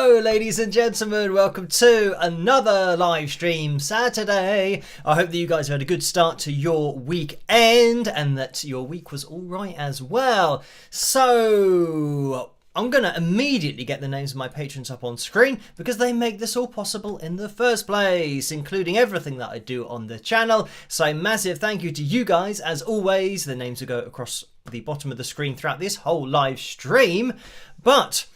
Hello ladies and gentlemen, welcome to another live stream Saturday. I hope that you guys had a good start to your weekend and that your week was alright as well. So I'm going to immediately get the names of my patrons up on screen because they make this all possible in the first place, including everything that I do on the channel. So massive thank you to you guys as always. The names will go across the bottom of the screen throughout this whole live stream. But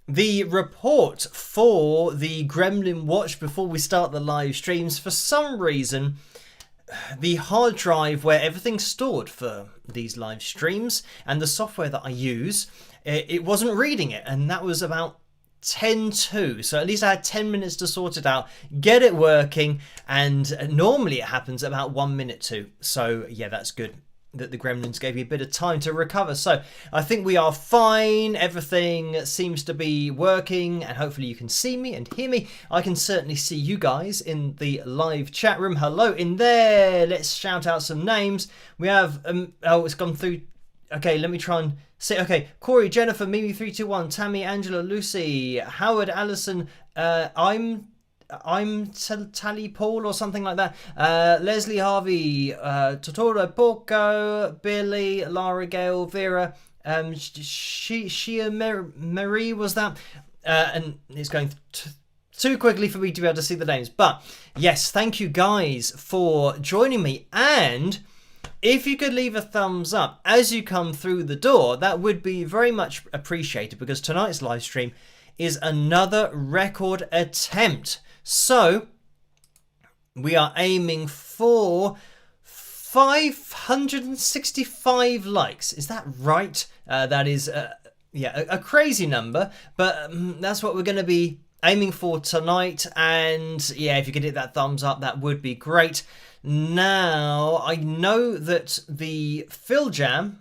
the report for the Gremlin Watch before we start the live streams, for some reason, the hard drive where everything's stored for these live streams and the software that I use, it wasn't reading it, and that was about 10:02. So at least I had 10 minutes to sort it out, get it working, and normally it happens about 1 minute to. So yeah, that's good that the Gremlins gave me a bit of time to recover. So I think we are fine. Everything seems to be working and hopefully you can see me and hear me. I can certainly see you guys in the live chat room. Hello in there. Let's shout out some names. We have, oh, it's gone through. Okay, let me try and say, okay, Corey, Jennifer, Mimi321, Tammy, Angela, Lucy, Howard, Allison, I'm Tally Paul or something like that. Leslie Harvey, Totoro Porco, Billy, Lara Gale, Vera, Shia Marie was that, and it's going too quickly for me to be able to see the names. But yes, thank you guys for joining me, and if you could leave a thumbs up as you come through the door, that would be very much appreciated because tonight's live stream is another record attempt. So we are aiming for 565 likes. Is that right? That is, yeah, a crazy number, but that's what we're going to be aiming for tonight. And yeah, if you could hit that thumbs up, that would be great. Now, I know that the FilJam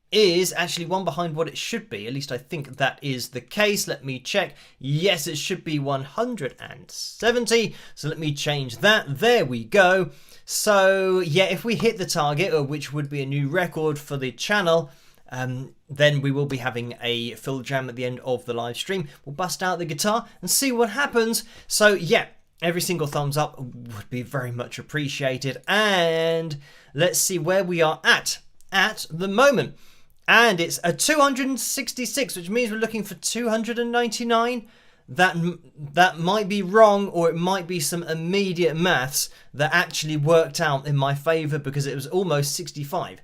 is actually one behind what it should be. At least I think that is the case. Let me check. Yes, it should be 170. So let me change that. There we go. So yeah, if we hit the target, which would be a new record for the channel, then we will be having a FilJam at the end of the live stream. We'll bust out the guitar and see what happens. So yeah, every single thumbs up would be very much appreciated. And let's see where we are at the moment. And it's a 266, which means we're looking for 299. That might be wrong, or it might be some immediate maths that actually worked out in my favour because it was almost 65.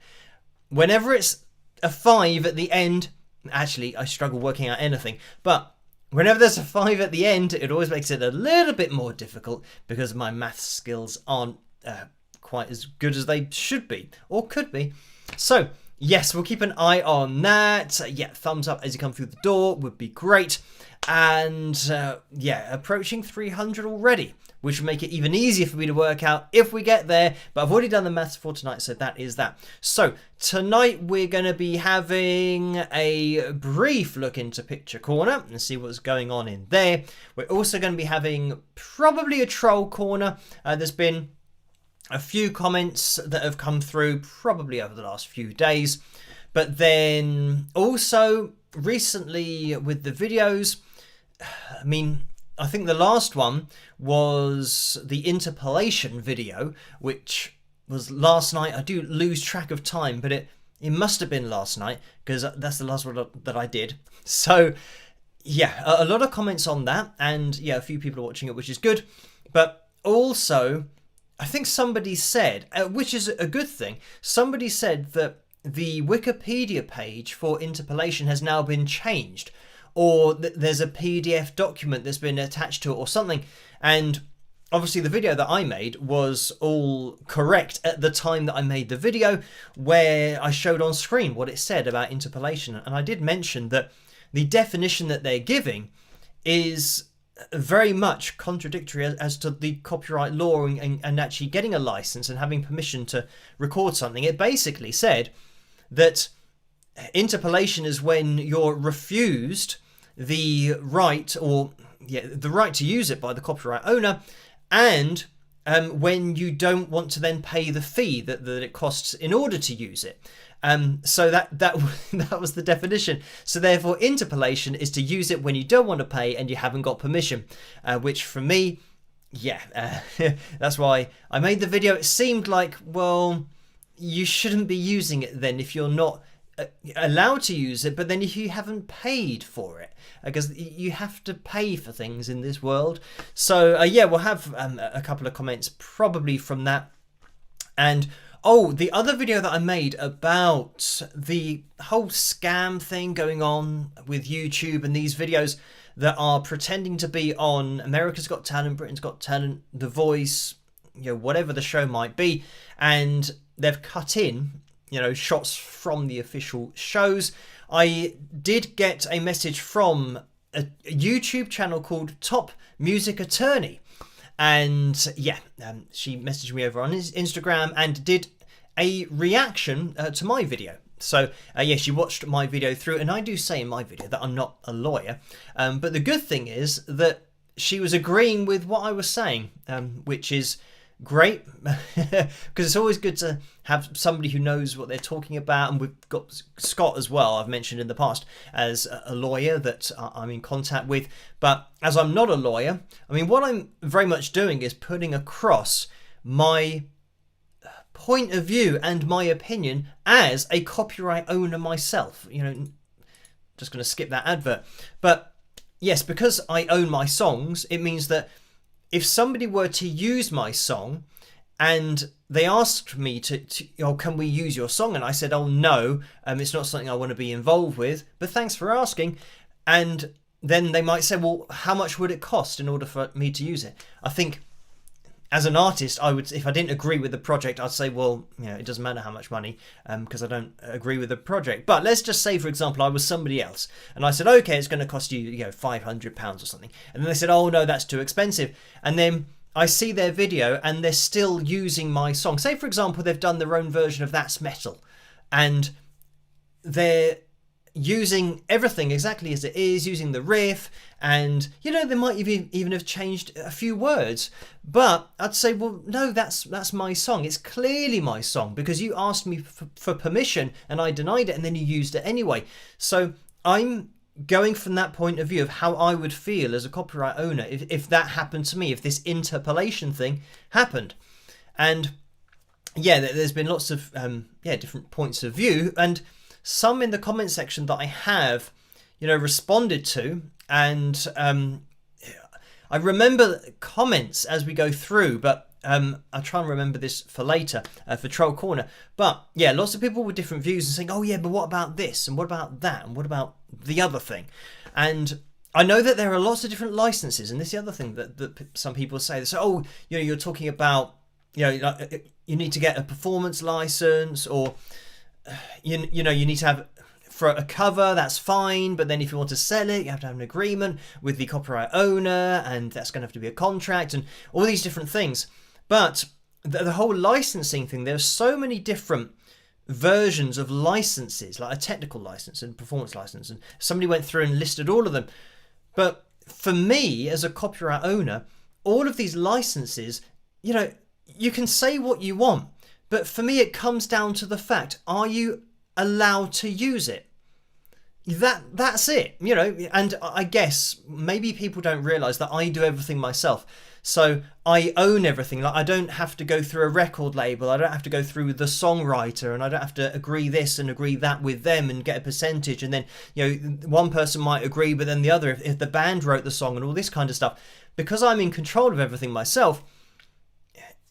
Whenever it's a 5 at the end, actually I struggle working out anything, but whenever there's a 5 at the end, it always makes it a little bit more difficult because my maths skills aren't quite as good as they should be or could be. So yes, we'll keep an eye on that. Yeah, thumbs up as you come through the door would be great. And yeah, approaching 300 already, which will make it even easier for me to work out if we get there. But I've already done the maths for tonight, so that is that. So tonight we're going to be having a brief look into Picture Corner and see what's going on in there. We're also going to be having probably a Troll Corner. There's been a few comments that have come through probably over the last few days, but then also recently with the videos, I mean, I think the last one was the interpolation video, which was last night. I do lose track of time, but it must have been last night because that's the last one that I did. So yeah, a lot of comments on that, and yeah, a few people are watching it, which is good. But also, I think somebody said, which is a good thing, somebody said that the Wikipedia page for interpolation has now been changed, or there's a PDF document that's been attached to it or something. And obviously the video that I made was all correct at the time that I made the video, where I showed on screen what it said about interpolation. And I did mention that the definition that they're giving is very much contradictory as to the copyright law and actually getting a license and having permission to record something. It basically said that interpolation is when you're refused the right, or yeah, the right to use it by the copyright owner, and when you don't want to then pay the fee that it costs in order to use it. So that was the definition. So therefore, interpolation is to use it when you don't want to pay and you haven't got permission, which for me, yeah, that's why I made the video. It seemed like, well, you shouldn't be using it then if you're not allowed to use it, but then if you haven't paid for it, because you have to pay for things in this world. So yeah, we'll have a couple of comments probably from that. And oh, the other video that I made about the whole scam thing going on with YouTube and these videos that are pretending to be on America's Got Talent, Britain's Got Talent, The Voice, you know, whatever the show might be, and they've cut in, you know, shots from the official shows. I did get a message from a YouTube channel called Top Music Attorney, and yeah, she messaged me over on his Instagram and did a reaction to my video. So yeah, she watched my video through, and I do say in my video that I'm not a lawyer, but the good thing is that she was agreeing with what I was saying, which is great, because it's always good to have somebody who knows what they're talking about. And we've got Scott as well, I've mentioned in the past, as a lawyer that I'm in contact with. But as I'm not a lawyer, I mean, what I'm very much doing is putting across my point of view and my opinion as a copyright owner myself. You know, just going to skip that advert. But yes, because I own my songs, it means that if somebody were to use my song and they asked me to oh, can we use your song? And I said, oh no, it's not something I want to be involved with, but thanks for asking. And then they might say, well, how much would it cost in order for me to use it? I think as an artist, I would, if I didn't agree with the project, I'd say, well, you know, it doesn't matter how much money, because I don't agree with the project. But let's just say, for example, I was somebody else, and I said, okay, it's going to cost you, you know, £500 or something. And then they said, oh no, that's too expensive. And then I see their video, and they're still using my song. Say, for example, they've done their own version of That's Metal, and they're using everything exactly as it is, using the riff, and you know, they might even have changed a few words. But I'd say, well, no, that's my song. It's clearly my song because you asked me for permission and I denied it, and then you used it anyway. So I'm going from that point of view of how I would feel as a copyright owner if that happened to me, if this interpolation thing happened. And yeah, there's been lots of different points of view, and some in the comment section that I have, you know, responded to. And I remember comments as we go through, but I'll try and remember this for later, for Troll Corner. But yeah, lots of people with different views and saying, oh yeah, but what about this? And what about that? And what about the other thing? And I know that there are lots of different licenses. And this is the other thing that some people say. They say, oh, you know, you're talking about, you know, like, you need to get a performance license, or you know, you need to have for a cover, that's fine, but then if you want to sell it, you have to have an agreement with the copyright owner, and that's going to have to be a contract, and all these different things. But the whole licensing thing, there's so many different versions of licenses, like a technical license and performance license, and somebody went through and listed all of them. But for me, as a copyright owner, all of these licenses, you know, you can say what you want, but for me, it comes down to the fact, are you allowed to use it? That's it, you know. And I guess maybe people don't realize that I do everything myself, so I own everything. Like, I don't have to go through a record label, I don't have to go through the songwriter, and I don't have to agree this and agree that with them and get a percentage, and then, you know, one person might agree but then the other, if the band wrote the song and all this kind of stuff. Because I'm in control of everything myself,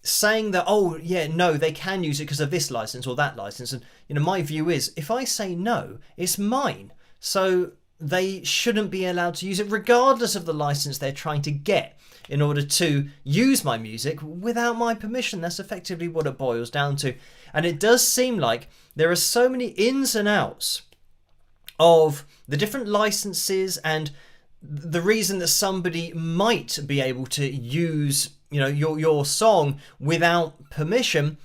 saying that, oh yeah, no, they can use it because of this license or that license, and you know, my view is, if I say no, it's mine, so they shouldn't be allowed to use it regardless of the license they're trying to get in order to use my music without my permission. That's effectively what it boils down to. And it does seem like there are so many ins and outs of the different licenses, and the reason that somebody might be able to use, you know, your song without permission.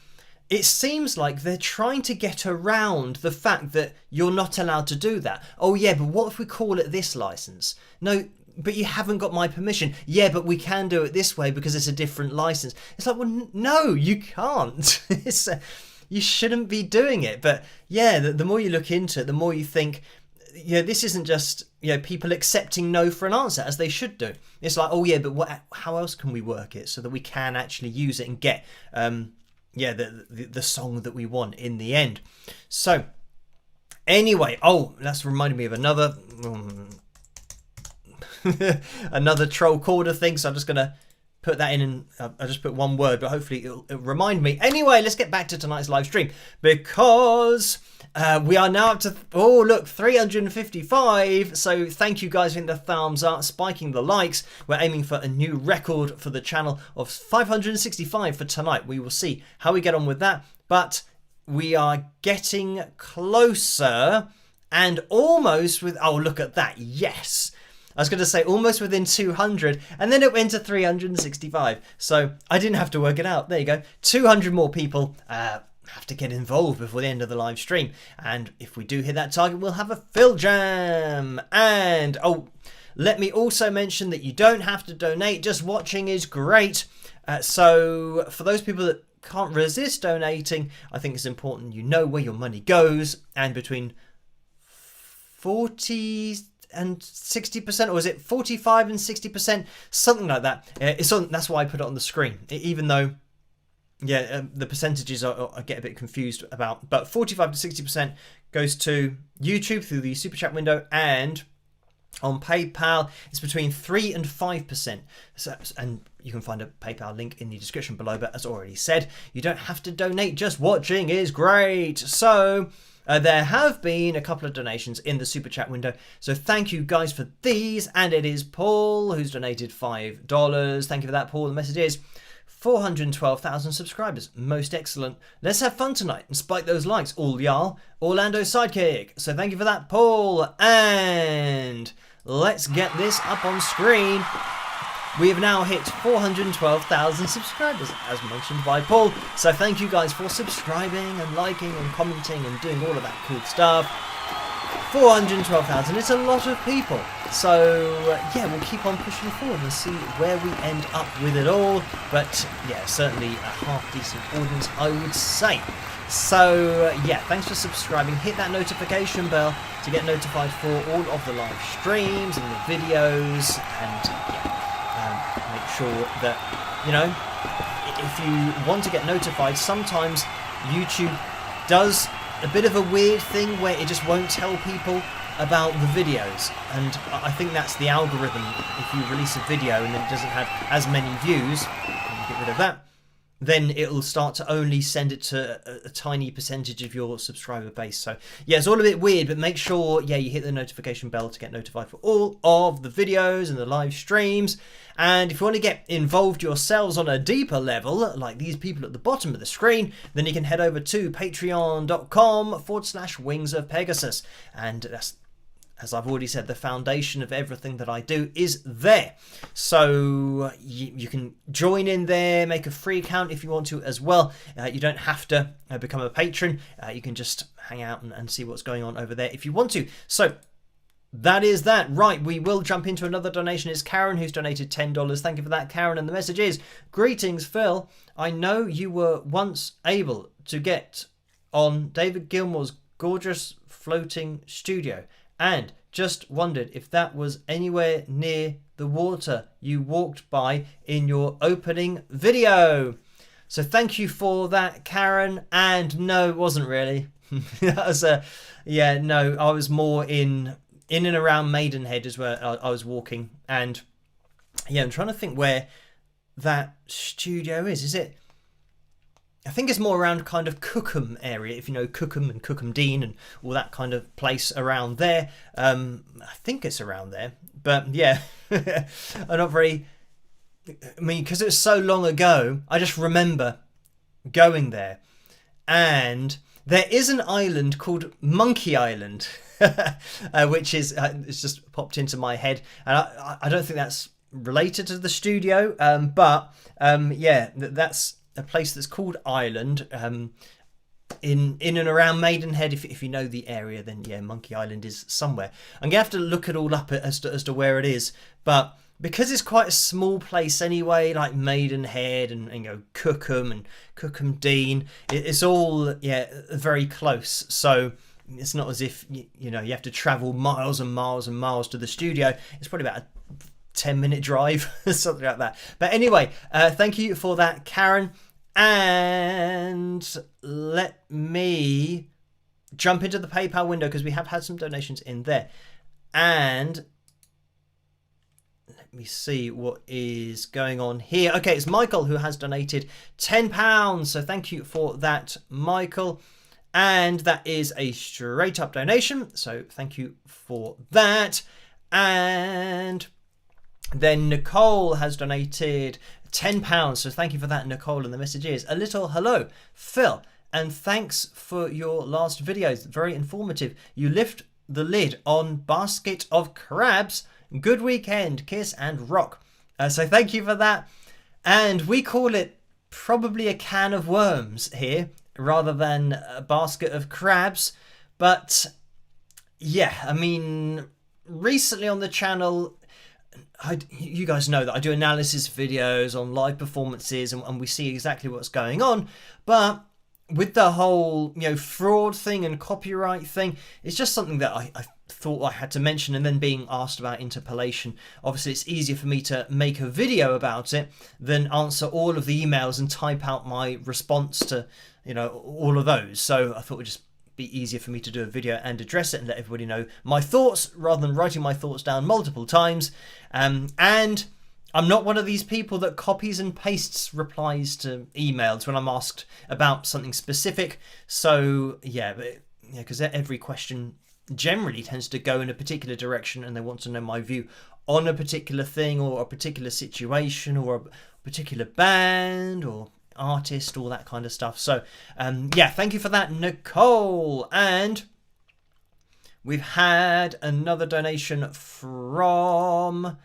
It seems like they're trying to get around the fact that you're not allowed to do that. Oh yeah, but what if we call it this license? No, but you haven't got my permission. Yeah, but we can do it this way because it's a different license. It's like, well, no, you can't. you shouldn't be doing it. But yeah, the more you look into it, the more you think, this isn't just people accepting no for an answer, as they should do. It's like, oh yeah, but how else can we work it so that we can actually use it and get the song that we want in the end. So anyway, that's reminded me of another another troll corner thing, so I'm just gonna put that in, and I just put one word, but hopefully it'll remind me. Anyway, let's get back to tonight's live stream, because we are now up to 355. So thank you guys for the thumbs up, spiking the likes. We're aiming for a new record for the channel of 565 for tonight. We will see how we get on with that, but we are getting closer, and almost with, look at that, yes, I was going to say almost within 200, and then it went to 365. So I didn't have to work it out. There you go. 200 more people have to get involved before the end of the live stream. And if we do hit that target, we'll have a FilJam. And let me also mention that you don't have to donate. Just watching is great. So for those people that can't resist donating, I think it's important you know where your money goes. And between 40 and 60%, or is it 45 and 60%, something like that? It's on. That's why I put it on the screen, even though the percentages I get a bit confused about. But 45 to 60% goes to YouTube through the super chat window, and on PayPal it's between 3 and 5%. And you can find a PayPal link in the description below. But as already said, you don't have to donate. Just watching is great. So there have been a couple of donations in the super chat window, so thank you guys for these. And it is Paul who's donated $5. Thank you for that, Paul. The message is 412,000 subscribers. Most excellent. Let's have fun tonight and spike those likes. All y'all. Orlando Sidekick. So thank you for that, Paul. And let's get this up on screen. We have now hit 412,000 subscribers, as mentioned by Paul. So thank you guys for subscribing and liking and commenting and doing all of that cool stuff. 412,000, it's a lot of people. So we'll keep on pushing forward and see where we end up with it all. But certainly a half-decent audience, I would say. So thanks for subscribing. Hit that notification bell to get notified for all of the live streams and the videos, and make sure that, if you want to get notified, sometimes YouTube does a bit of a weird thing where it just won't tell people about the videos, and I think that's the algorithm. If you release a video and then it doesn't have as many views, get rid of that, then it'll start to only send it to a tiny percentage of your subscriber base. So it's all a bit weird, but make sure you hit the notification bell to get notified for all of the videos and the live streams. And if you want to get involved yourselves on a deeper level, like these people at the bottom of the screen, then you can head over to patreon.com/Wings of Pegasus. And that's, as I've already said, the foundation of everything that I do is there. So you can join in there, make a free account if you want to as well. You don't have to become a patron. You can just hang out and see what's going on over there if you want to. So that is that. Right, we will jump into another donation. It's Karen who's donated $10. Thank you for that, Karen. And the message is, greetings, Phil. I know you were once able to get on David Gilmour's gorgeous floating studio, and just wondered if that was anywhere near the water you walked by in your opening video. So thank you for that, Karen. And no, it wasn't really. That was I was more in and around Maidenhead is where I was walking. And I'm trying to think where that studio is. Is it? I think it's more around kind of Cookham area, if you know Cookham and Cookham Dean and all that kind of place around there. I think it's around there. But I'm not very... because it was so long ago, I just remember going there. And there is an island called Monkey Island, which is... it's just popped into my head. And I don't think that's related to the studio. That's a place that's called Island, in and around Maidenhead. If you know the area, then Monkey Island is somewhere. I'm gonna have to look it all up as to where it is. But because it's quite a small place anyway, like Maidenhead and you know, Cookham and Cookham Dean, it's all very close. So it's not as if you know you have to travel miles and miles and miles to the studio. It's probably about a 10-minute drive, something like that. But anyway, thank you for that, Karen. And let me jump into the PayPal window because we have had some donations in there. And let me see what is going on here. Okay, it's Michael who has donated £10. So thank you for that, Michael. And that is a straight up donation. So thank you for that. And then Nicole has donated £10. So thank you for that, Nicole. And the message is a little hello, Phil. And thanks for your last videos. Very informative. You lift the lid on basket of crabs. Good weekend, kiss and rock. So thank you for that. And we call it probably a can of worms here rather than a basket of crabs. But yeah, I mean, recently on the channel, you guys know that I do analysis videos on live performances and we see exactly what's going on. But with the whole, you know, fraud thing and copyright thing, it's just something that I thought I had to mention. And then being asked about interpolation, obviously it's easier for me to make a video about it than answer all of the emails and type out my response to, you know, all of those. So I thought it would just be easier for me to do a video and address it and let everybody know my thoughts rather than writing my thoughts down multiple times. And I'm not one of these people that copies and pastes replies to emails when I'm asked about something specific. So yeah, because every question generally tends to go in a particular direction and they want to know my view on a particular thing or a particular situation or a particular band or artist, all that kind of stuff. So yeah, thank you for that, Nicole. And we've had another donation from,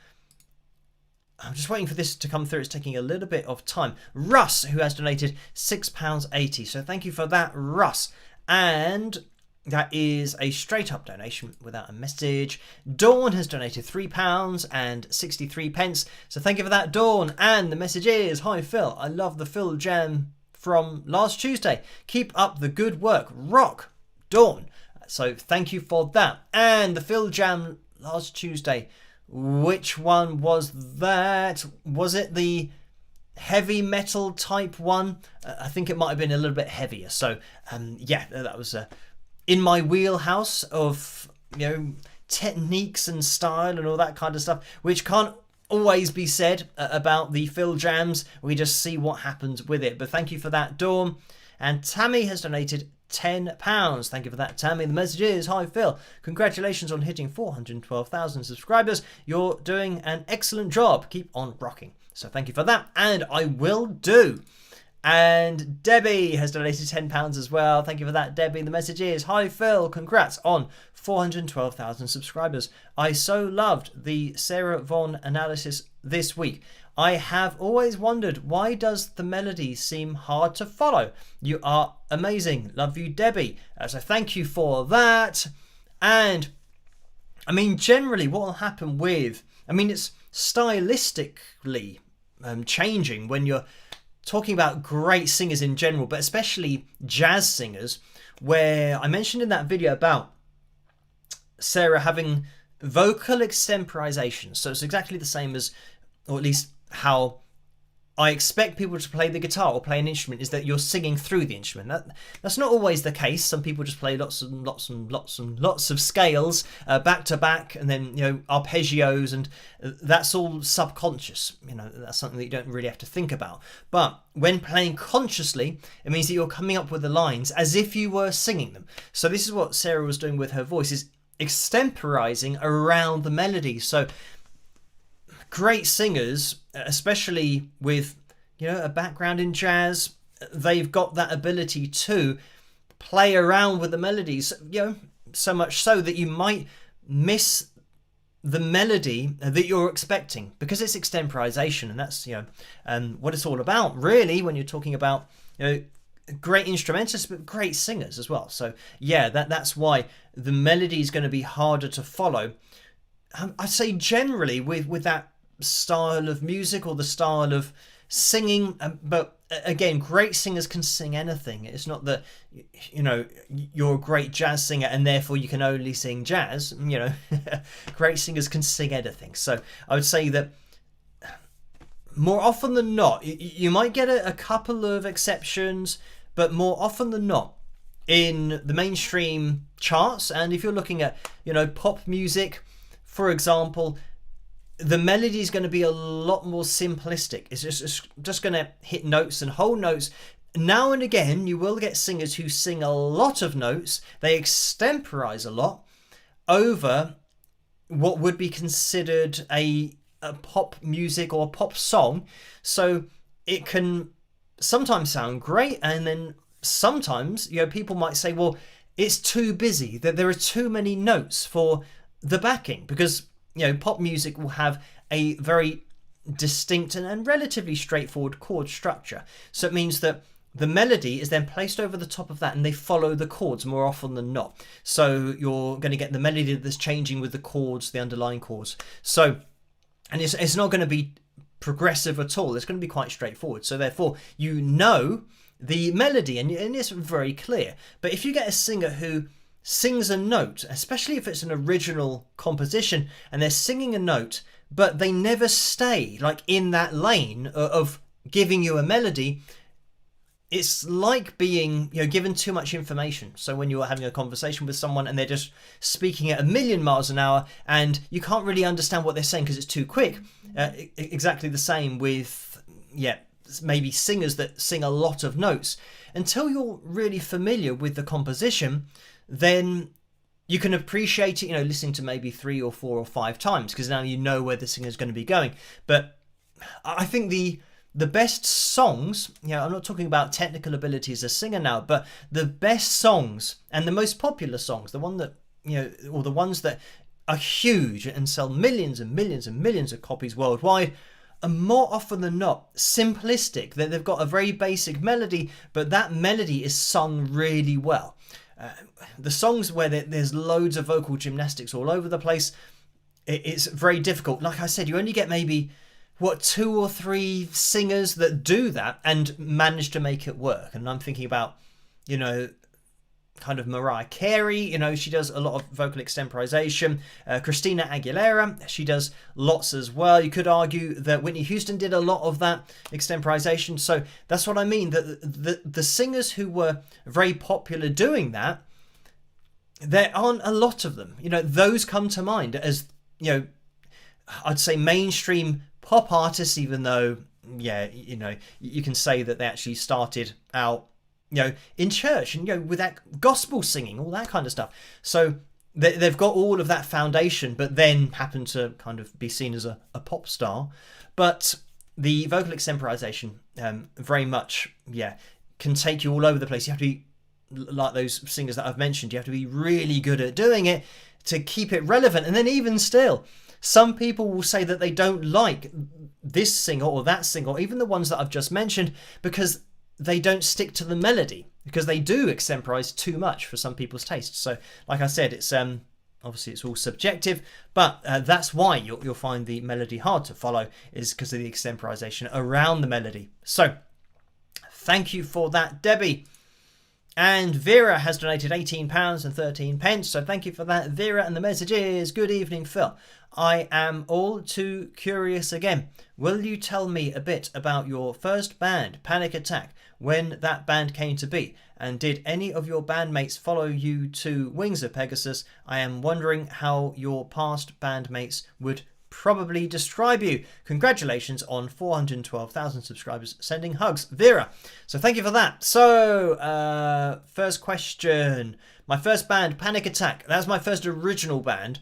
I'm just waiting for this to come through, it's taking a little bit of time, Russ, who has donated £6.80. So thank you for that, Russ. And that is a straight up donation without a message. Dawn has donated £3.63. So thank you for that, Dawn. And the message is, hi Phil, I love the FilJam from last Tuesday. Keep up the good work. Rock, Dawn. So thank you for that. And the FilJam last Tuesday, which one was that? Was it the heavy metal type one? I think it might have been a little bit heavier. So yeah, that was in my wheelhouse of, you know, techniques and style and all that kind of stuff, which can't always be said about the FilJams. We just see what happens with it. But thank you for that, Dawn. And Tammy has donated £10. Thank you for that, Tammy. The message is, hi Phil, congratulations on hitting 412,000 subscribers. You're doing an excellent job. Keep on rocking. So thank you for that, and I will do. And Debbie has donated £10 as well. Thank you for that, Debbie. The message is, hi Phil, congrats on 412,000 subscribers. I so loved the Sarah Vaughan analysis this week. I have always wondered, why does the melody seem hard to follow? You are amazing. Love you, Debbie. So thank you for that. And I mean, generally what will happen with, I mean, it's stylistically changing when you're talking about great singers in general, but especially jazz singers, where I mentioned in that video about Sarah having vocal extemporization. So it's exactly the same as, or at least how I expect people to play the guitar or play an instrument, is that you're singing through the instrument. That's not always the case. Some people just play lots and lots and lots and lots of scales back to back, and then, you know, arpeggios, and that's all subconscious. You know, that's something that you don't really have to think about. But when playing consciously, it means that you're coming up with the lines as if you were singing them. So this is what Sarah was doing with her voice, is extemporizing around the melody. So great singers, especially with, you know, a background in jazz, they've got that ability to play around with the melodies, you know, so much so that you might miss the melody that you're expecting because it's extemporization. And that's, you know, what it's all about really when you're talking about, you know, great instrumentalists but great singers as well. So yeah, that's why the melody is going to be harder to follow. I'd say generally with that style of music or the style of singing, but again, great singers can sing anything. It's not that, you know, you're a great jazz singer and therefore you can only sing jazz. You know, great singers can sing anything. So I would say that more often than not, you might get a couple of exceptions, but more often than not, in the mainstream charts, and if you're looking at, you know, pop music, for example, the melody is going to be a lot more simplistic. It's just going to hit notes and whole notes. Now and again, you will get singers who sing a lot of notes. They extemporize a lot over what would be considered a pop music or a pop song. So it can sometimes sound great, and then sometimes, you know, people might say, well, it's too busy, that there are too many notes for the backing, because, you know, pop music will have a very distinct and relatively straightforward chord structure. So it means that the melody is then placed over the top of that and they follow the chords more often than not. So you're going to get the melody that's changing with the chords, the underlying chords. So, and it's not going to be progressive at all. It's going to be quite straightforward. So therefore, you know the melody and it's very clear. But if you get a singer who sings a note, especially if it's an original composition and they're singing a note, but they never stay like in that lane of giving you a melody, it's like being, you know, given too much information. So when you're having a conversation with someone and they're just speaking at 1,000,000 miles an hour and you can't really understand what they're saying because it's too quick. Exactly the same with, maybe singers that sing a lot of notes. Until you're really familiar with the composition, then you can appreciate it, you know, listening to maybe 3 or 4 or 5 times, because now you know where the singer's going to be going. But I think the best songs, you know, I'm not talking about technical ability as a singer now, but the best songs and the most popular songs, the one that, you know, or the ones that are huge and sell millions and millions and millions of copies worldwide, are more often than not simplistic. That they've got a very basic melody, but that melody is sung really well. The songs where there's loads of vocal gymnastics all over the place, it's very difficult. Like I said, you only get maybe 2 or 3 singers that do that and manage to make it work. And I'm thinking about, you know, kind of Mariah Carey, you know, she does a lot of vocal extemporization. Christina Aguilera, she does lots as well. You could argue that Whitney Houston did a lot of that extemporization. So that's what I mean, that the singers who were very popular doing that, there aren't a lot of them. You know, those come to mind as, you know, I'd say mainstream pop artists, even though, yeah, you know, you can say that they actually started out, you know, in church and, you know, with that gospel singing, all that kind of stuff. So they've got all of that foundation, but then happen to kind of be seen as a pop star. But the vocal extemporization very much, can take you all over the place. You have to be, like those singers that I've mentioned, you have to be really good at doing it to keep it relevant. And then even still, some people will say that they don't like this singer or that singer, or even the ones that I've just mentioned, because they don't stick to the melody, because they do extemporize too much for some people's tastes. So like I said, it's obviously it's all subjective, but that's why you'll find the melody hard to follow, is because of the extemporization around the melody. So thank you for that, Debbie. And Vera has donated £18.13. So thank you for that, Vera. And the message is, good evening, Phil. I am all too curious again. Will you tell me a bit about your first band, Panic Attack, when that band came to be? And did any of your bandmates follow you to Wings of Pegasus? I am wondering how your past bandmates would probably describe you. Congratulations on 412,000 subscribers. Sending hugs, Vera. So thank you for that. So first question. My first band, Panic Attack. That's my first original band.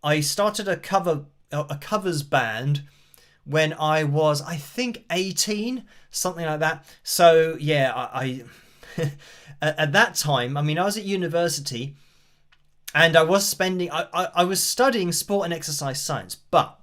I started a covers band when I was, I think, 18, something like that. So yeah, I at that time, I mean, I was at university. And I was I was studying sport and exercise science, but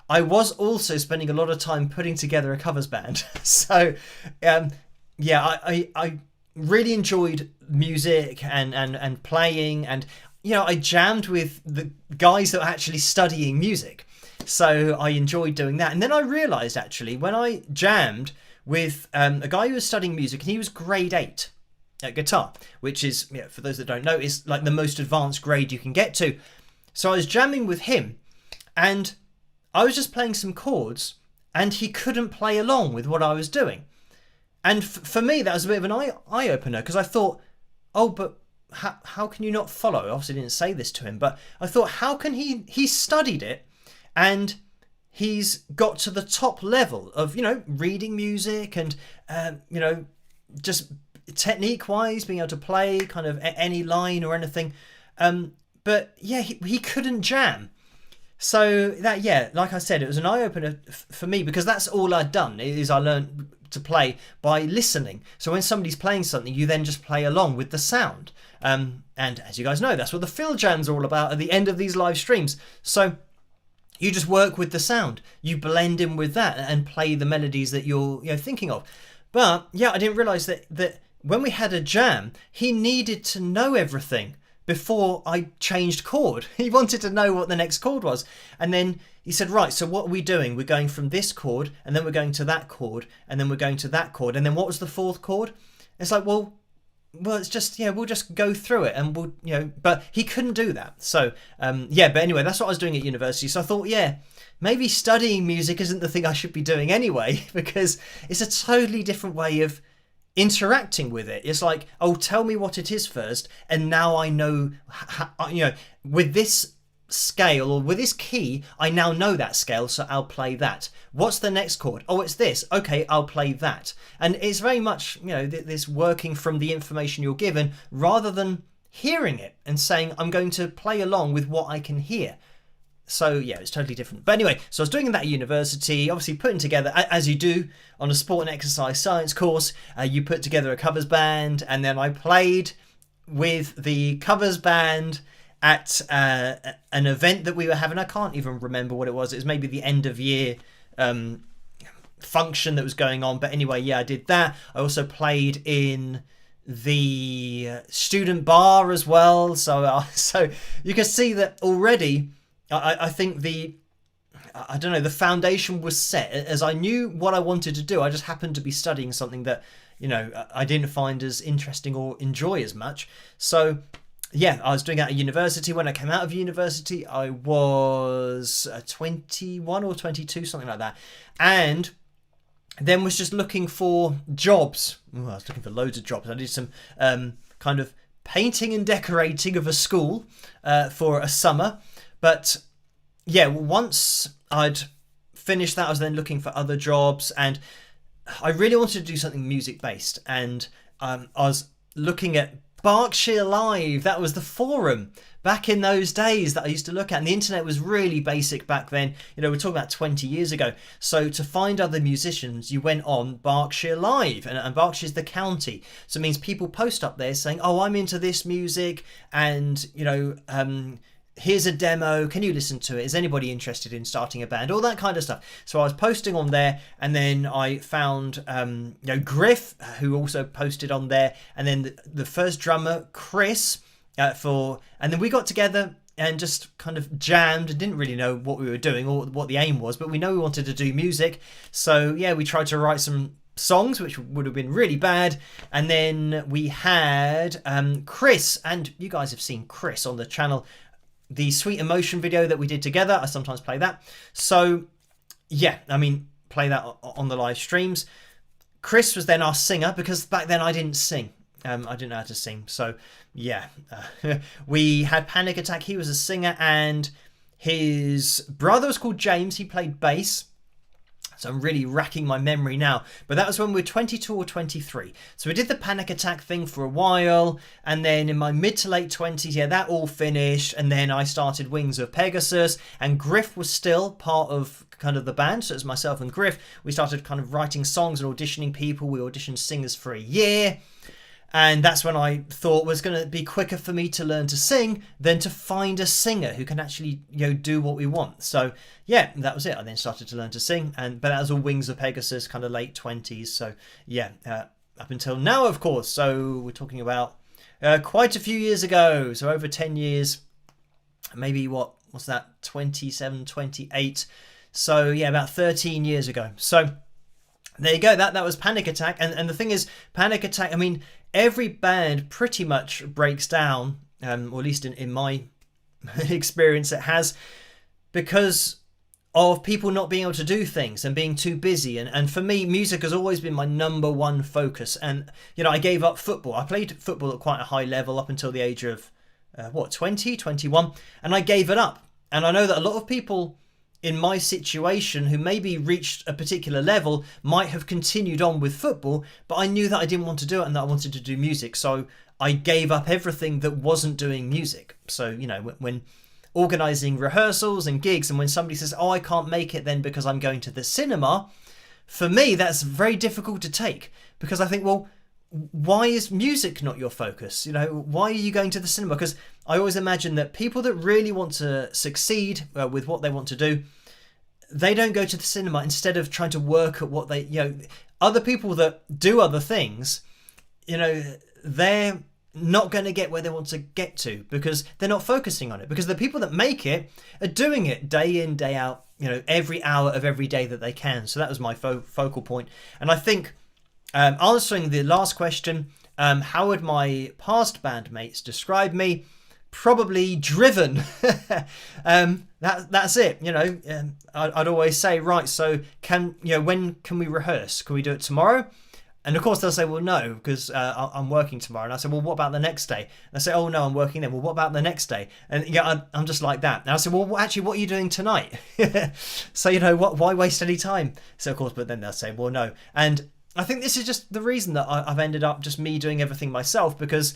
I was also spending a lot of time putting together a covers band. So, I really enjoyed music and playing, and, you know, I jammed with the guys that were actually studying music. So I enjoyed doing that. And then I realised, actually, when I jammed with a guy who was studying music, and he was grade 8 at guitar, which is, for those that don't know, is like the most advanced grade you can get to. So I was jamming with him, and I was just playing some chords, and he couldn't play along with what I was doing. And for me, that was a bit of an eye-opener, because I thought, oh, but how can you not follow? I obviously didn't say this to him, but I thought, how can he studied it, and he's got to the top level of, reading music and, just technique-wise, being able to play kind of any line or anything. But yeah, he couldn't jam. So that, like I said, it was an eye-opener for me, because that's all I'd done, is I learned to play by listening. So when somebody's playing something, you then just play along with the sound. And as you guys know, that's what the FilJams are all about at the end of these live streams. So you just work with the sound. You blend in with that and play the melodies that you're thinking of. But yeah, I didn't realise that when we had a jam, he needed to know everything before I changed chord. He wanted to know what the next chord was. And then he said, right, so what are we doing? We're going from this chord, and then we're going to that chord, and then we're going to that chord. And then what was the fourth chord? It's like, well, it's just, we'll just go through it, and we'll, but he couldn't do that. So, but anyway, that's what I was doing at university. So I thought, maybe studying music isn't the thing I should be doing anyway, because it's a totally different way of interacting with it. It's like, oh, tell me what it is first, and now I know how, with this scale or with this key, I now know that scale, so I'll play that. What's the next chord? Oh, it's this. Okay, I'll play that. And it's very much, this working from the information you're given, rather than hearing it and saying, I'm going to play along with what I can hear. So yeah, it's totally different. But anyway, so I was doing that at university, obviously putting together, as you do on a sport and exercise science course, you put together a covers band, and then I played with the covers band at an event that we were having. I can't even remember what it was. It was maybe the end of year function that was going on. But anyway, I did that. I also played in the student bar as well. So you can see that already. I think the foundation was set, as I knew what I wanted to do. I just happened to be studying something that, I didn't find as interesting or enjoy as much. So yeah, I was doing that at university. When I came out of university, I was 21 or 22, something like that. And then was just looking for jobs. I was looking for loads of jobs. I did some kind of painting and decorating of a school for a summer. But yeah, once I'd finished that, I was then looking for other jobs, and I really wanted to do something music based. And I was looking at Berkshire Live. That was the forum back in those days that I used to look at. And the internet was really basic back then. We're talking about 20 years ago. So to find other musicians, you went on Berkshire Live, and Berkshire's the county. So it means people post up there saying, oh, I'm into this music, and, here's a demo, can you listen to it? Is anybody interested in starting a band? All that kind of stuff. So I was posting on there, and then I found Griff, who also posted on there, and then the first drummer, Chris, and then we got together and just kind of jammed and didn't really know what we were doing or what the aim was, but we know we wanted to do music. So yeah, we tried to write some songs, which would have been really bad. And then we had Chris, and you guys have seen Chris on the channel, the Sweet Emotion video that we did together. I sometimes play that. So yeah, play that on the live streams. Chris was then our singer, because back then I didn't sing. I didn't know how to sing. So yeah, we had Panic Attack. He was a singer, and his brother was called James. He played bass. So I'm really racking my memory now. But that was when we were 22 or 23. So we did the Panic Attack thing for a while. And then in my mid to late 20s, that all finished. And then I started Wings of Pegasus. And Griff was still part of kind of the band. So it was myself and Griff. We started kind of writing songs and auditioning people. We auditioned singers for a year. And that's when I thought it was going to be quicker for me to learn to sing than to find a singer who can actually, do what we want. So yeah, that was it. I then started to learn to sing, but that was all Wings of Pegasus, kind of late 20s. So yeah, up until now, of course. So we're talking about quite a few years ago. So over 10 years, maybe what's that, 27, 28. So yeah, about 13 years ago. So there you go. That was Panic Attack. And the thing is, Panic Attack, I mean, every band pretty much breaks down, or at least in my experience it has, because of people not being able to do things and being too busy. And for me, music has always been my number one focus. And, you know, I gave up football. I played football at quite a high level up until the age of, 20, 21. And I gave it up. And I know that a lot of people in my situation who maybe reached a particular level might have continued on with football, but I knew that I didn't want to do it and that I wanted to do music. So I gave up everything that wasn't doing music. So, you know, when organising rehearsals and gigs, and when somebody says, oh, I can't make it then because I'm going to the cinema, for me that's very difficult to take, because I think, well, why is music not your focus? You know, why are you going to the cinema? Because I always imagine that people that really want to succeed with what they want to do, they don't go to the cinema instead of trying to work at what they, you know, other people that do other things, you know, they're not going to get where they want to get to because they're not focusing on it. Because the people that make it are doing it day in, day out, you know, every hour of every day that they can. So that was my focal point. And I think answering the last question, how would my past bandmates describe me? Probably driven. That's it. You know, I'd always say, right, so when can we rehearse? Can we do it tomorrow? And of course they'll say, well, no, because I'm working tomorrow. And I say, well, what about the next day? And I say, oh no, I'm working then. Well, what about the next day? And yeah, I'm just like that. And I say, well, actually, what are you doing tonight? So, you know, why waste any time? So of course, but then they'll say, well, no. And I think this is just the reason that I've ended up just me doing everything myself, because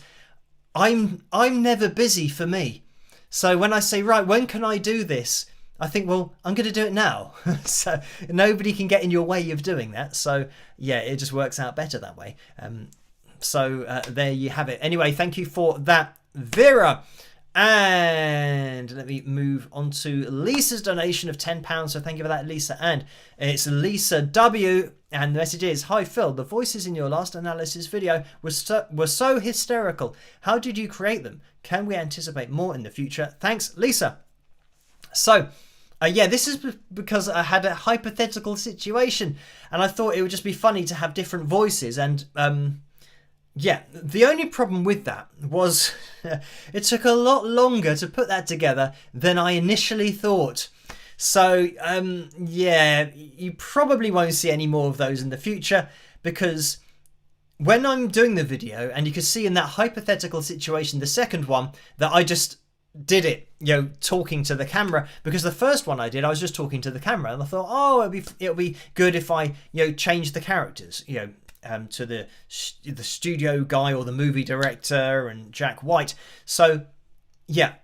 I'm never busy for me. So when I say, right, when can I do this? I think, well, I'm going to do it now. So nobody can get in your way of doing that. So yeah, it just works out better that way. So there you have it. Anyway, thank you for that, Vera. And let me move on to Lisa's donation of £10. So thank you for that, Lisa. And it's Lisa W. And the message is, hi Phil, the voices in your last analysis video were so hysterical. How did you create them? Can we anticipate more in the future? Thanks, Lisa. So, yeah, this is because I had a hypothetical situation and I thought it would just be funny to have different voices. And yeah, the only problem with that was it took a lot longer to put that together than I initially thought. So, yeah, you probably won't see any more of those in the future, because when I'm doing the video, and you can see in that hypothetical situation, the second one, that I just did it, you know, talking to the camera, because the first one I did, I was just talking to the camera, and I thought, oh, it'll be good if I, you know, change the characters, you know, to the studio guy or the movie director and Jack White. So, yeah,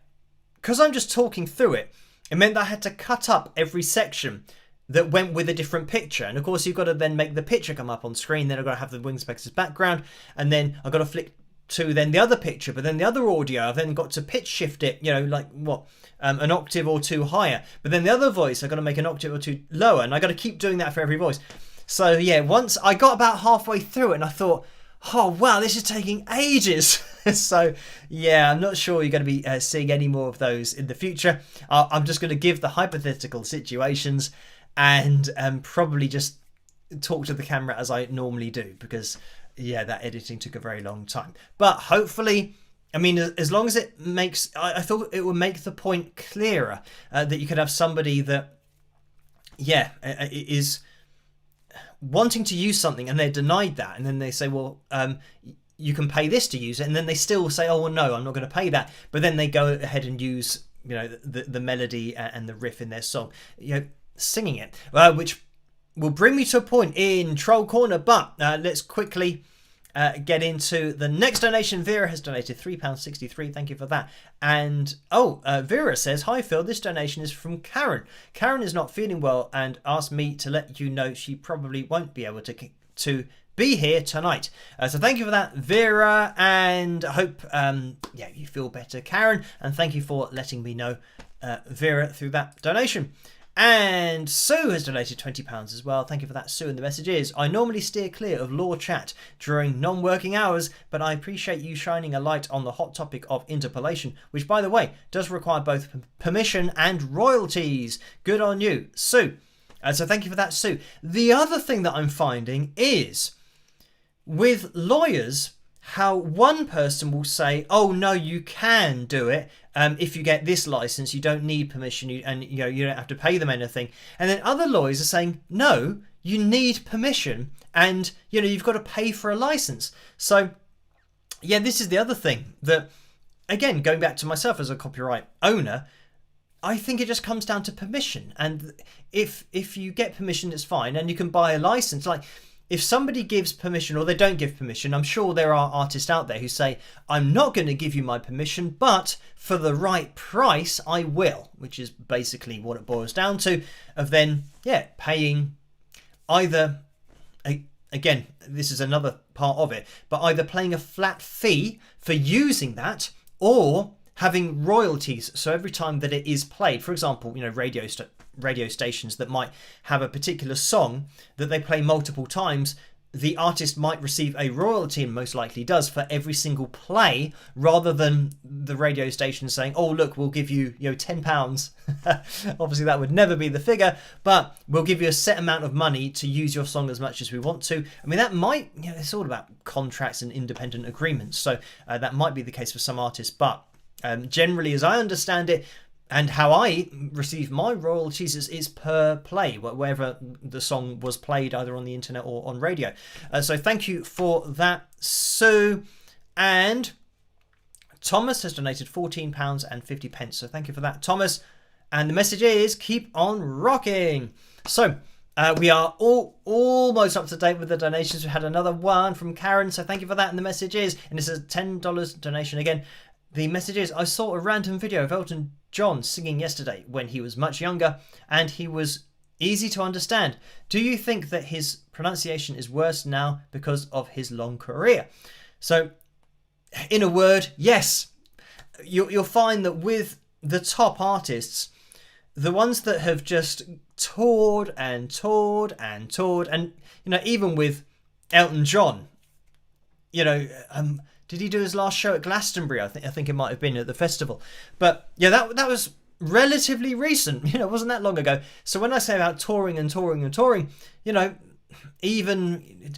because I'm just talking through it, it meant that I had to cut up every section that went with a different picture. And of course, you've got to then make the picture come up on screen. Then I've got to have the Wings Pegasus background. And then I've got to flick to then the other picture. But then the other audio, I've then got to pitch shift it, you know, like what, an octave or two higher. But then the other voice, I've got to make an octave or two lower. And I've got to keep doing that for every voice. So yeah, once I got about halfway through it and I thought, oh wow, this is taking ages. So yeah, I'm not sure you're going to be seeing any more of those in the future. I'm just going to give the hypothetical situations and probably just talk to the camera as I normally do, because yeah, that editing took a very long time. But hopefully, I mean, as long as it makes, I thought it would make the point clearer that you could have somebody that, yeah, is wanting to use something and they're denied that, and then they say, well, you can pay this to use it, and then they still say, oh well, no, I'm not going to pay that, but then they go ahead and use, you know, the melody and the riff in their song, you know, singing it, which will bring me to a point in Troll Corner. But let's quickly get into the next donation. Vera has donated £3.63. Thank you for that. And Vera says, hi Phil, this donation is from Karen. Karen is not feeling well and asked me to let you know she probably won't be able to be here tonight. So thank you for that, Vera, and I hope yeah, you feel better, Karen, and thank you for letting me know, Vera, through that donation. And Sue has donated £20 as well. Thank you for that, Sue. And the message is, I normally steer clear of law chat during non-working hours, but I appreciate you shining a light on the hot topic of interpolation, which, by the way, does require both permission and royalties. Good on you, Sue. So thank you for that, Sue. The other thing that I'm finding is, with lawyers, how one person will say, oh no, you can do it if you get this license, you don't need permission, you don't have to pay them anything. And then other lawyers are saying, no, you need permission, and you've got to pay for a license. So yeah, this is the other thing that, again, going back to myself as a copyright owner, I think it just comes down to permission. And if you get permission, it's fine, and you can buy a license. Like, if somebody gives permission or they don't give permission, I'm sure there are artists out there who say, I'm not going to give you my permission, but for the right price, I will, which is basically what it boils down to, of then, paying either, again, this is another part of it, but either paying a flat fee for using that or having royalties. So every time that it is played, for example, radio stations that might have a particular song that they play multiple times, the artist might receive a royalty, and most likely does, for every single play, rather than the radio station saying, oh look, we'll give you £10. Obviously that would never be the figure, but we'll give you a set amount of money to use your song as much as we want to. I mean, that might, it's all about contracts and independent agreements, so that might be the case for some artists, but generally, as I understand it, and how I receive my royalties is per play, wherever the song was played, either on the internet or on radio. So thank you for that, Sue. And Thomas has donated £14.50. So thank you for that, Thomas. And the message is, keep on rocking. So we are almost up to date with the donations. We had another one from Karen, so thank you for that. And the message is, and this is a $10 donation again. The message is, I saw a random video of Elton John singing yesterday when he was much younger, and he was easy to understand. Do you think that his pronunciation is worse now because of his long career? So, in a word, yes. You'll find that with the top artists, the ones that have just toured and toured and toured, and even with Elton John, did he do his last show at Glastonbury? I think it might have been at the festival. But yeah, that was relatively recent. It wasn't that long ago. So when I say about touring and touring and touring, even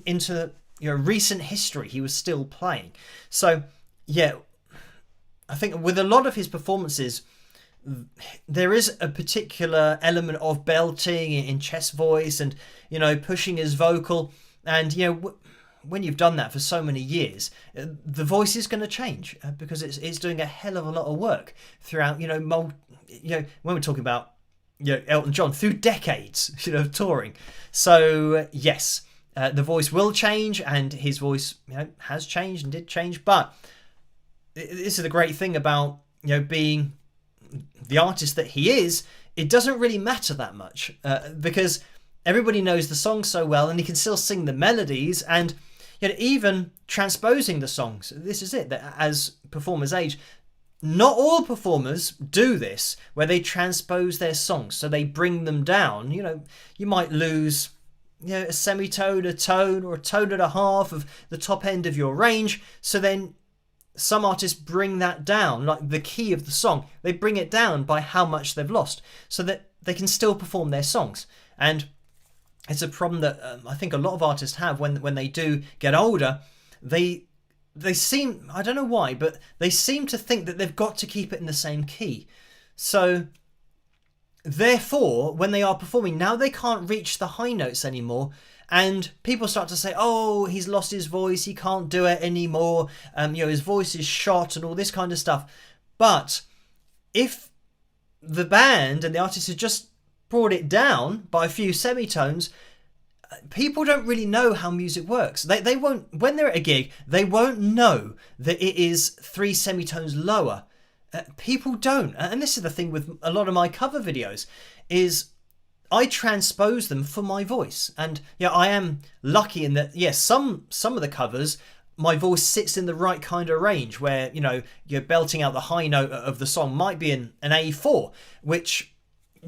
into recent history, he was still playing. So yeah, I think with a lot of his performances, there is a particular element of belting in chest voice and pushing his vocal, and when you've done that for so many years, the voice is going to change because it's doing a hell of a lot of work throughout, when we're talking about, Elton John, through decades, of touring. So yes, the voice will change, and his voice, has changed and did change. But this is the great thing about, being the artist that he is. It doesn't really matter that much because everybody knows the song so well, and he can still sing the melodies, and even transposing the songs. This is it, that as performers age, not all performers do this, where they transpose their songs, so they bring them down. You might lose a semitone, a tone, or a tone and a half of the top end of your range, so then some artists bring that down, like the key of the song, they bring it down by how much they've lost, so that they can still perform their songs. And it's a problem that I think a lot of artists have when they do get older. They seem, I don't know why, but they seem to think that they've got to keep it in the same key. So therefore, when they are performing, now they can't reach the high notes anymore. And people start to say, oh, he's lost his voice, he can't do it anymore, his voice is shot and all this kind of stuff. But if the band and the artist has just brought it down by a few semitones, people don't really know how music works. They won't, when they're at a gig, they won't know that it is 3 semitones lower. People don't. And this is the thing with a lot of my cover videos, is I transpose them for my voice. And I am lucky in that, yes, some of the covers, my voice sits in the right kind of range where, you're belting out the high note of the song might be an A4, which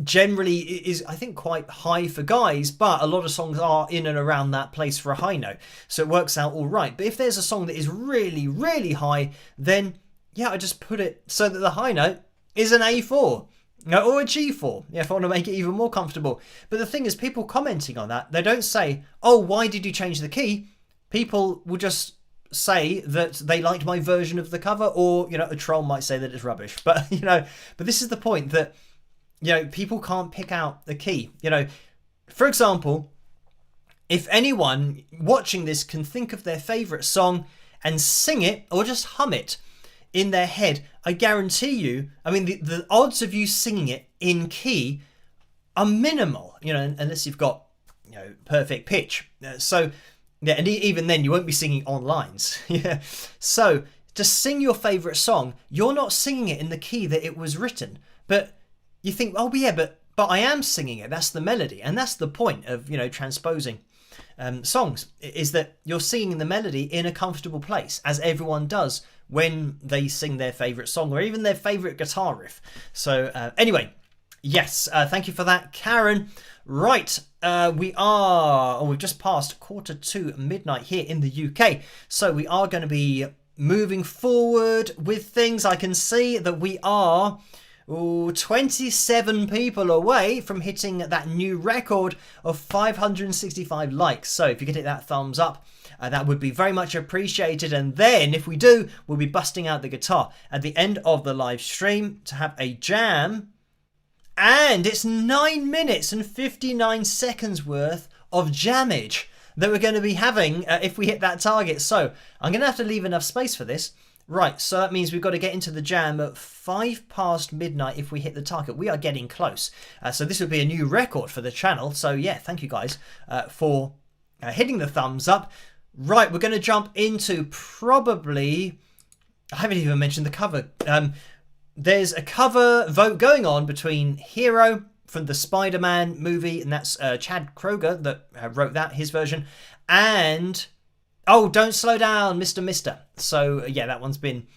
generally is, I think, quite high for guys, but a lot of songs are in and around that place for a high note, so it works out all right. But if there's a song that is really, really high, then yeah, I just put it so that the high note is an A4. Or a G4, yeah, if I want to make it even more comfortable. But the thing is, people commenting on that, they don't say, oh, why did you change the key? People will just say that they liked my version of the cover, or, a troll might say that it's rubbish. But, but this is the point, that, people can't pick out the key. For example, if anyone watching this can think of their favourite song and sing it, or just hum it in their head, I guarantee you, the odds of you singing it in key are minimal, unless you've got, perfect pitch. So, yeah, and even then you won't be singing on lines. Yeah. So, to sing your favourite song, you're not singing it in the key that it was written. But you think, oh, yeah, but I am singing it. That's the melody. And that's the point of, transposing songs, is that you're singing the melody in a comfortable place, as everyone does when they sing their favourite song, or even their favourite guitar riff. So anyway, yes, thank you for that, Karen. Right, we've just passed 1:45 here in the UK, so we are going to be moving forward with things. I can see that we are 27 people away from hitting that new record of 565 likes. So if you could hit that thumbs up, that would be very much appreciated. And then if we do, we'll be busting out the guitar at the end of the live stream to have a jam. And it's 9 minutes and 59 seconds worth of jammage that we're going to be having if we hit that target. So I'm going to have to leave enough space for this. Right, so that means we've got to get into the jam at midnight if we hit the target. We are getting close. So this would be a new record for the channel. So yeah, thank you guys for hitting the thumbs up. Right, we're going to jump into probably... I haven't even mentioned the cover. There's a cover vote going on between Hero from the Spider-Man movie, and that's Chad Kroger that wrote that, his version, and... Oh, Don't Slow Down, Mr. Mister. So, yeah, that one's been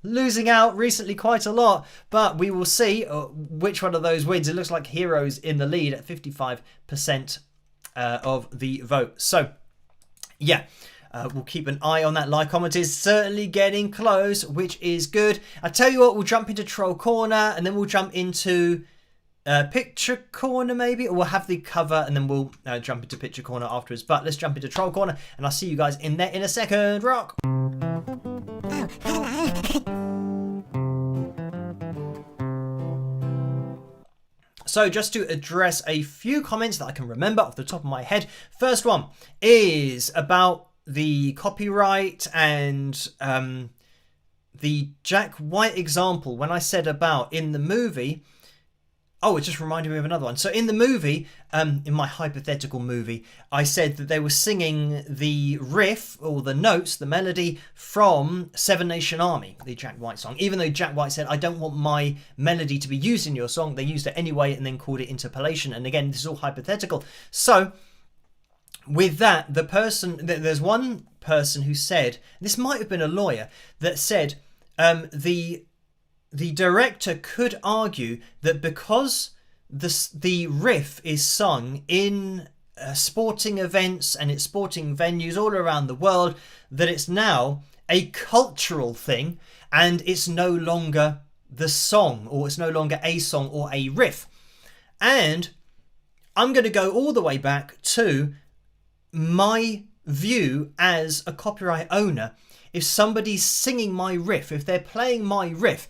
losing out recently quite a lot. But we will see which one of those wins. It looks like Hero's in the lead at 55% of the vote. So, yeah, we'll keep an eye on that. Like comment is certainly getting close, which is good. I tell you what, we'll jump into Troll Corner, and then we'll jump into... Picture Corner maybe, or we'll have the cover and then we'll jump into Picture Corner afterwards. But let's jump into Troll Corner, and I'll see you guys in there in a second. Rock! So just to address a few comments that I can remember off the top of my head. First one is about the copyright and the Jack White example. When I said about in the movie... Oh, it just reminded me of another one. So in the movie, in my hypothetical movie, I said that they were singing the riff, or the notes, the melody, from Seven Nation Army, the Jack White song. Even though Jack White said, I don't want my melody to be used in your song, they used it anyway and then called it interpolation. And again, this is all hypothetical. So with that, there's one person who said, this might have been a lawyer, that said the director could argue that because the riff is sung in sporting events and it's sporting venues all around the world, that it's now a cultural thing and it's no longer the song, or it's no longer a song or a riff. And I'm going to go all the way back to my view as a copyright owner. If somebody's singing my riff, if they're playing my riff,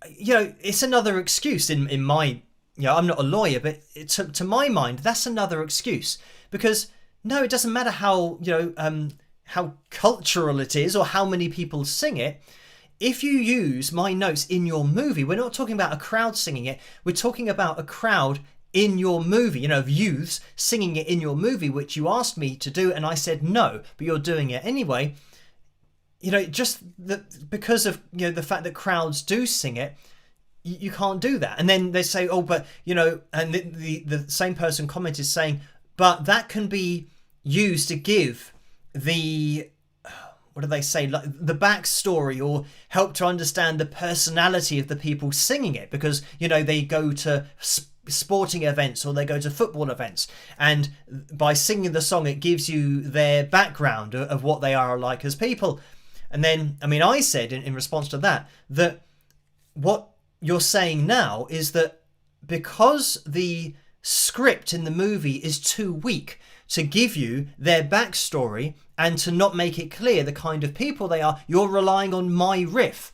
it's another excuse in my, I'm not a lawyer, but to my mind, that's another excuse. Because no, it doesn't matter how, how cultural it is or how many people sing it. If you use my notes in your movie, we're not talking about a crowd singing it. We're talking about a crowd in your movie, of youths singing it in your movie, which you asked me to do. And I said, no, but you're doing it anyway. Because of the fact that crowds do sing it, you can't do that. And then they say, oh, but and the same person commented saying, but that can be used to give the what do they say, like the backstory, or help to understand the personality of the people singing it, because they go to sporting events or they go to football events, and by singing the song it gives you their background of what they are like as people. And then I said in response to that what you're saying now is that because the script in the movie is too weak to give you their backstory and to not make it clear the kind of people they are, you're relying on my riff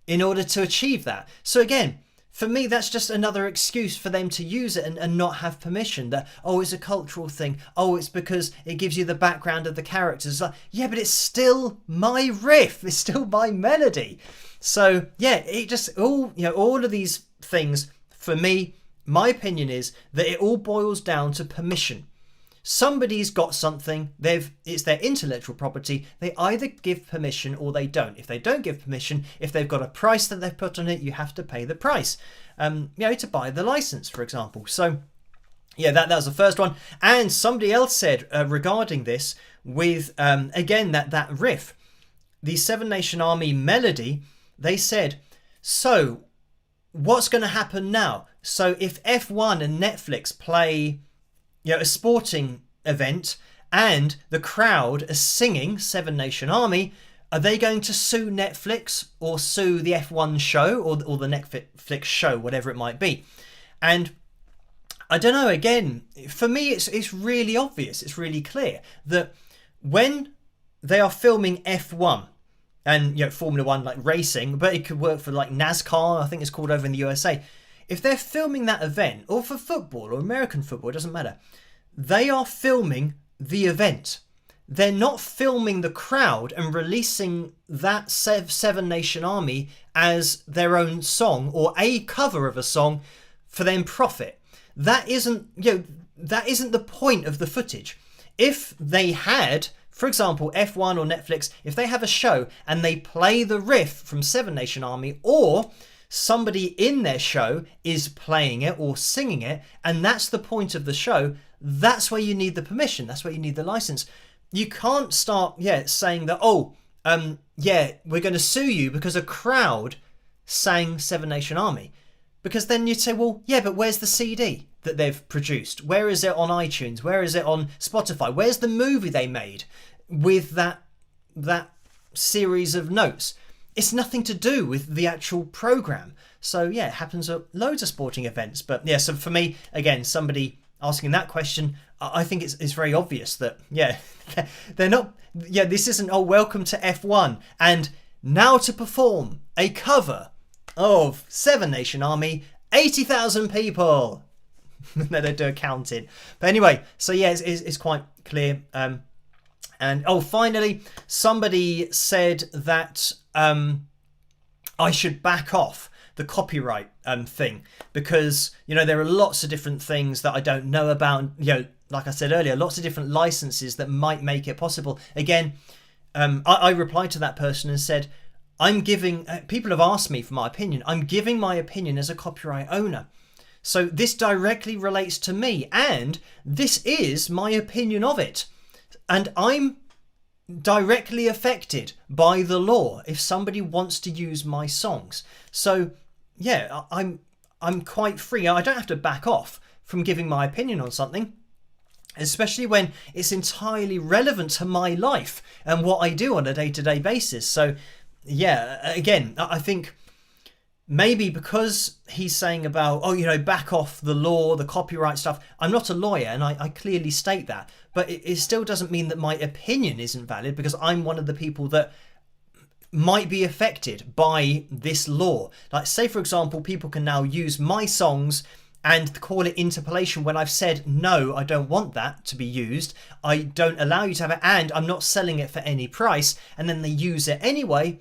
in order to achieve that. So again, for me, that's just another excuse for them to use it and not have permission. That, oh, it's a cultural thing. Oh, it's because it gives you the background of the characters. Like, yeah, but it's still my riff. It's still my melody. So yeah, it just all of these things, for me, my opinion is that it all boils down to permission. Somebody's got something, it's their intellectual property, they either give permission or they don't. If they don't give permission, if they've got a price that they've put on it, you have to pay the price, to buy the license, for example. So yeah, that was the first one. And somebody else said regarding this with, again, that riff, the Seven Nation Army melody, they said, so what's going to happen now? So if F1 and Netflix play a sporting event and the crowd are singing Seven Nation Army, are they going to sue Netflix or sue the F1 show or the Netflix show, whatever it might be? And I don't know, again, for me it's really obvious, it's really clear that when they are filming F1 and Formula One, like racing, but it could work for like NASCAR, I think it's called over in the USA. If they're filming that event, or for football or American football, it doesn't matter, they are filming the event. They're not filming the crowd and releasing that Seven Nation Army as their own song or a cover of a song for their profit. That isn't the point of the footage. If they had, for example, F1 or Netflix, if they have a show and they play the riff from Seven Nation Army, or somebody in their show is playing it or singing it, and that's the point of the show, that's where you need the permission, that's where you need the license. You can't start saying that, we're going to sue you because a crowd sang Seven Nation Army. Because then you'd say, well, yeah, but where's the CD that they've produced? Where is it on iTunes? Where is it on Spotify? Where's the movie they made with that series of notes? It's nothing to do with the actual program. So yeah, it happens at loads of sporting events. But yeah, so for me, again, somebody asking that question, I think it's very obvious that, they're not, this isn't, welcome to F1. And now to perform a cover of Seven Nation Army, 80,000 people. They don't do a counting. But anyway, so yeah, it's quite clear. And finally, somebody said that I should back off the copyright thing, because there are lots of different things that I don't know about. Like I said earlier, lots of different licenses that might make it possible. Again, I replied to that person and said, I'm giving, people have asked me for my opinion. I'm giving my opinion as a copyright owner. So this directly relates to me, and this is my opinion of it. And I'm directly affected by the law if somebody wants to use my songs. So yeah, I'm quite free. I don't have to back off from giving my opinion on something, especially when it's entirely relevant to my life and what I do on a day-to-day basis. So yeah, again, I think maybe because he's saying about, back off the law, the copyright stuff. I'm not a lawyer, and I clearly state that. But it still doesn't mean that my opinion isn't valid, because I'm one of the people that might be affected by this law. Like, say, for example, people can now use my songs and call it interpolation when I've said, no, I don't want that to be used. I don't allow you to have it, and I'm not selling it for any price. And then they use it anyway.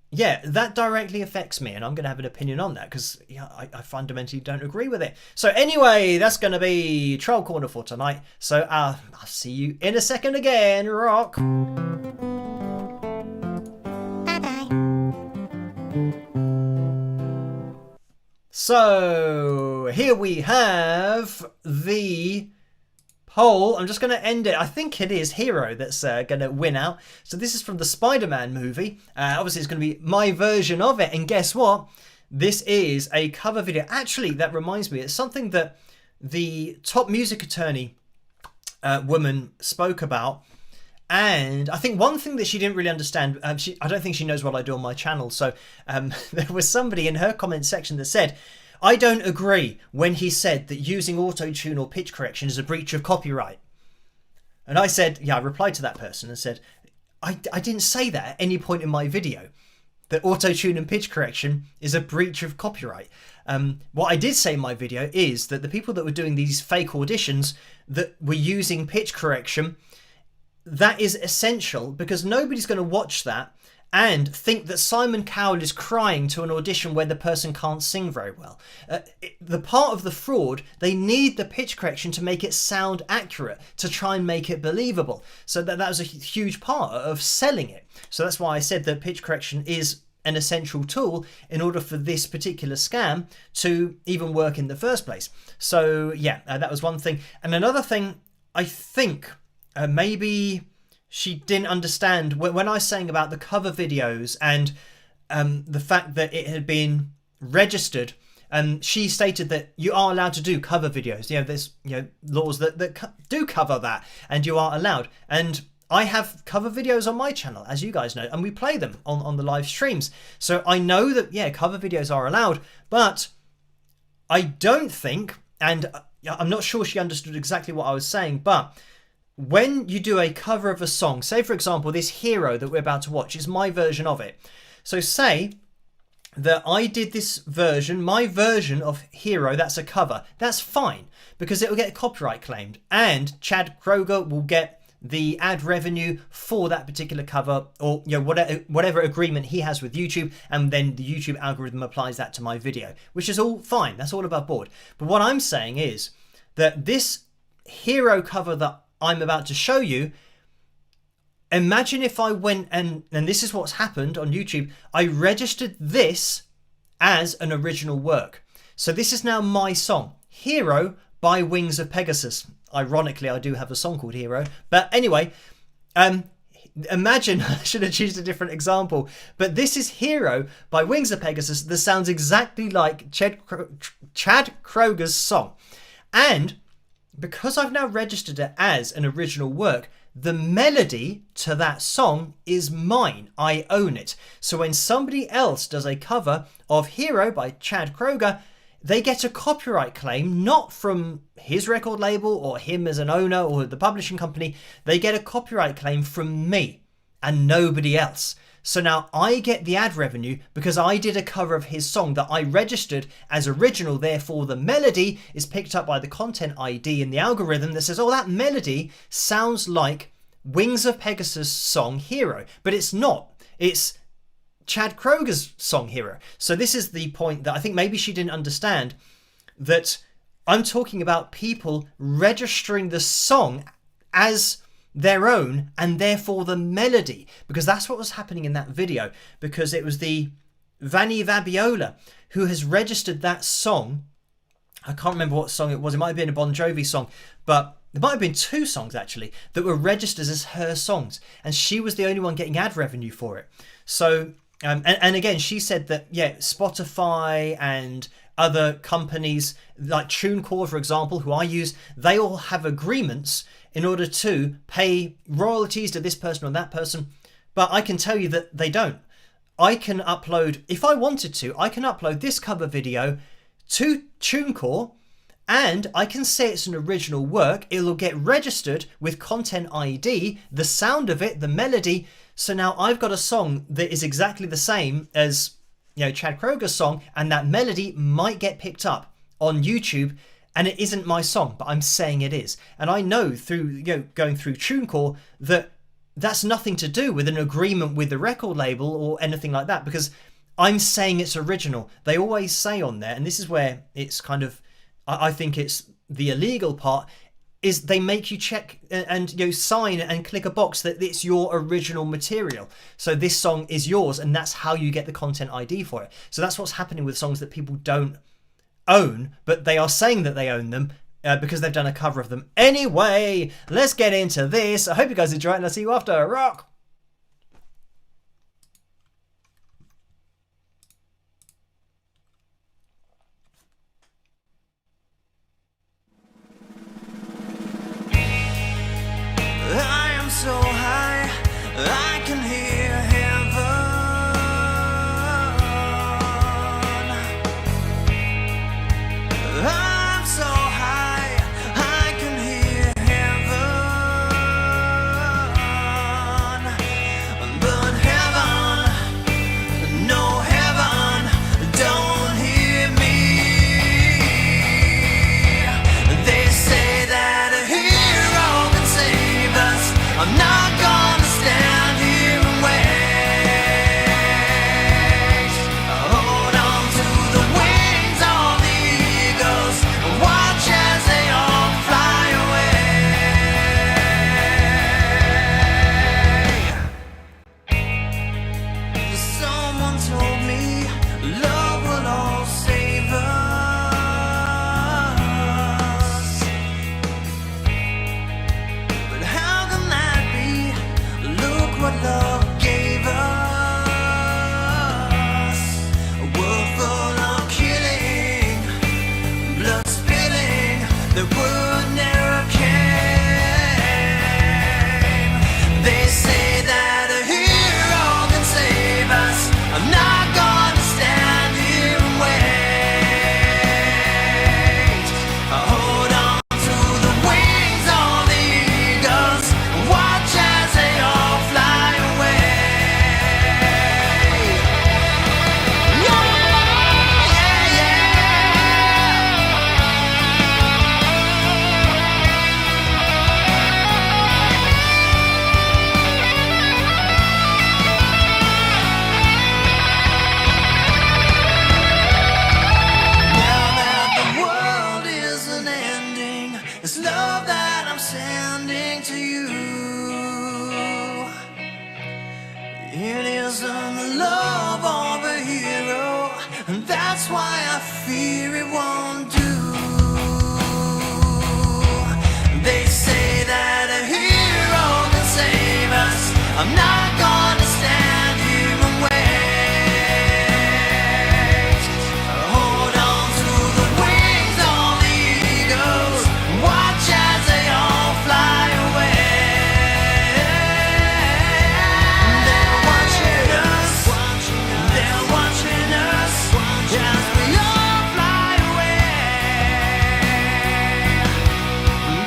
Yeah, that directly affects me, and I'm going to have an opinion on that because I fundamentally don't agree with it. So anyway, that's going to be Troll Corner for tonight. So I'll see you in a second again. Rock. Bye-bye. So here we have the poll. I'm just going to end it. I think it is Hero that's going to win out. So this is from the Spider-Man movie. Obviously, it's going to be my version of it. And guess what? This is a cover video. Actually, that reminds me. It's something that the top music attorney woman spoke about. And I think one thing that she didn't really understand, I don't think she knows what I do on my channel. So there was somebody in her comment section that said, I don't agree when he said that using auto-tune or pitch correction is a breach of copyright. And I said, yeah, I replied to that person and said, I didn't say that at any point in my video, that auto-tune and pitch correction is a breach of copyright. What I did say in my video is that the people that were doing these fake auditions that were using pitch correction, that is essential because nobody's going to watch that and think that Simon Cowell is crying to an audition where the person can't sing very well. The part of the fraud, they need the pitch correction to make it sound accurate, to try and make it believable. So that was a huge part of selling it. So that's why I said that pitch correction is an essential tool in order for this particular scam to even work in the first place. So yeah, that was one thing. And another thing, I think maybe she didn't understand when I was saying about the cover videos and the fact that it had been registered. She stated that you are allowed to do cover videos. There's laws that do cover that, and you are allowed. And I have cover videos on my channel, as you guys know, and we play them on the live streams. So I know that, yeah, cover videos are allowed, but I don't think, and I'm not sure she understood exactly what I was saying, but when you do a cover of a song, say for example, this Hero that we're about to watch is my version of it. So say that I did this version, my version of Hero, that's a cover. That's fine, because it will get copyright claimed, and Chad Kroeger will get the ad revenue for that particular cover, or whatever agreement he has with YouTube, and then the YouTube algorithm applies that to my video, which is all fine. That's all above board. But what I'm saying is that this Hero cover that I'm about to show you, imagine if I went and this is what's happened on YouTube, I registered this as an original work. So this is now my song, Hero by Wings of Pegasus. Ironically, I do have a song called Hero. But anyway, imagine, I should have chosen a different example, but this is Hero by Wings of Pegasus that sounds exactly like Chad Kroeger's song. And because I've now registered it as an original work, the melody to that song is mine. I own it. So when somebody else does a cover of Hero by Chad Kroeger, they get a copyright claim, not from his record label or him as an owner or the publishing company. They get a copyright claim from me and nobody else. So now I get the ad revenue because I did a cover of his song that I registered as original. Therefore, the melody is picked up by the content ID in the algorithm that says, oh, that melody sounds like Wings of Pegasus song Hero. But it's not. It's Chad Kroeger's song Hero. So this is the point that I think maybe she didn't understand, that I'm talking about people registering the song as their own and therefore the melody, because that's what was happening in that video, because it was the Vanni Vabiola who has registered that song. I can't remember what song it was. It might have been a Bon Jovi song, but there might have been two songs actually that were registered as her songs, and she was the only one getting ad revenue for it. So and again, she said that, yeah, Spotify and other companies like TuneCore, for example, who I use, they all have agreements in order to pay royalties to this person or that person. But I can tell you that they don't. I can upload, if I wanted to, I can upload this cover video to TuneCore, and I can say it's an original work. It'll get registered with Content ID, the sound of it, the melody. So now I've got a song that is exactly the same as, Chad Kroeger's song, and that melody might get picked up on YouTube, and it isn't my song, but I'm saying it is. And I know through going through TuneCore that that's nothing to do with an agreement with the record label or anything like that, because I'm saying it's original. They always say on there, and this is where it's kind of, I think it's the illegal part, is they make you check and sign and click a box that it's your original material. So this song is yours, and that's how you get the content ID for it. So that's what's happening with songs that people don't own, but they are saying that they own them, because they've done a cover of them. Anyway, let's get into this. I hope you guys enjoy it, and I'll see you after. Rock! I am so high, I can hear heaven. I'm so high, I can hear heaven. But heaven, no heaven, don't hear me. They say that a hero can save us. I'm not gonna stand here and wait. Hold on to the wings of the eagles and watch as they all fly away. Someone told me love will all save us. But how can that be? Look what love gave us. A world full of killing, blood spilling, that would never came. They say that a hero can save us. I'm not gonna stand here and wait. Hold on to the wings of the eagles and watch as they all fly away. Yeah, yeah, yeah. Now that the world isn't ending, it's love that I'm sending to you. It isn't the love of a hero, and that's why I fear it won't do. They say that a hero can save us. I'm not gonna stand here and wait. Hold on to the wings of the eagles, watch as they all fly away. They're watching us, they're watching us, as we all fly away.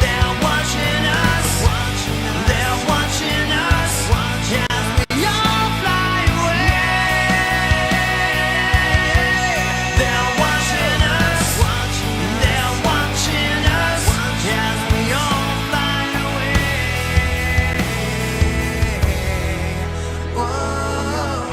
They're watching us, they're watching us, as we all fly away. They're watching us, they're watching us, as we all fly away. Whoa.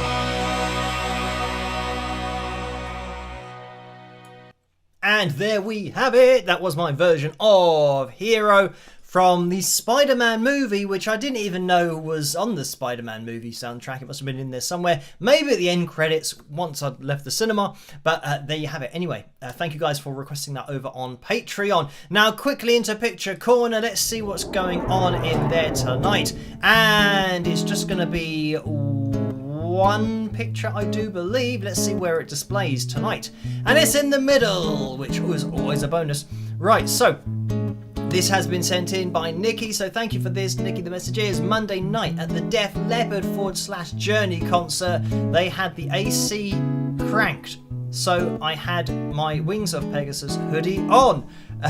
And there we have it. That was my version of Hero from the Spider-Man movie, which I didn't even know was on the Spider-Man movie soundtrack. It must have been in there somewhere. Maybe at the end credits once I'd left the cinema. But there you have it. Anyway, thank you guys for requesting that over on Patreon. Now, quickly into Picture Corner. Let's see what's going on in there tonight. And it's just going to be one picture, I do believe. Let's see where it displays tonight. And it's in the middle, which was always a bonus. Right, so this has been sent in by Nikki, so thank you for this, Nikki. The message is Monday night at the Def Leppard / Journey concert. They had the AC cranked, so I had my Wings of Pegasus hoodie on.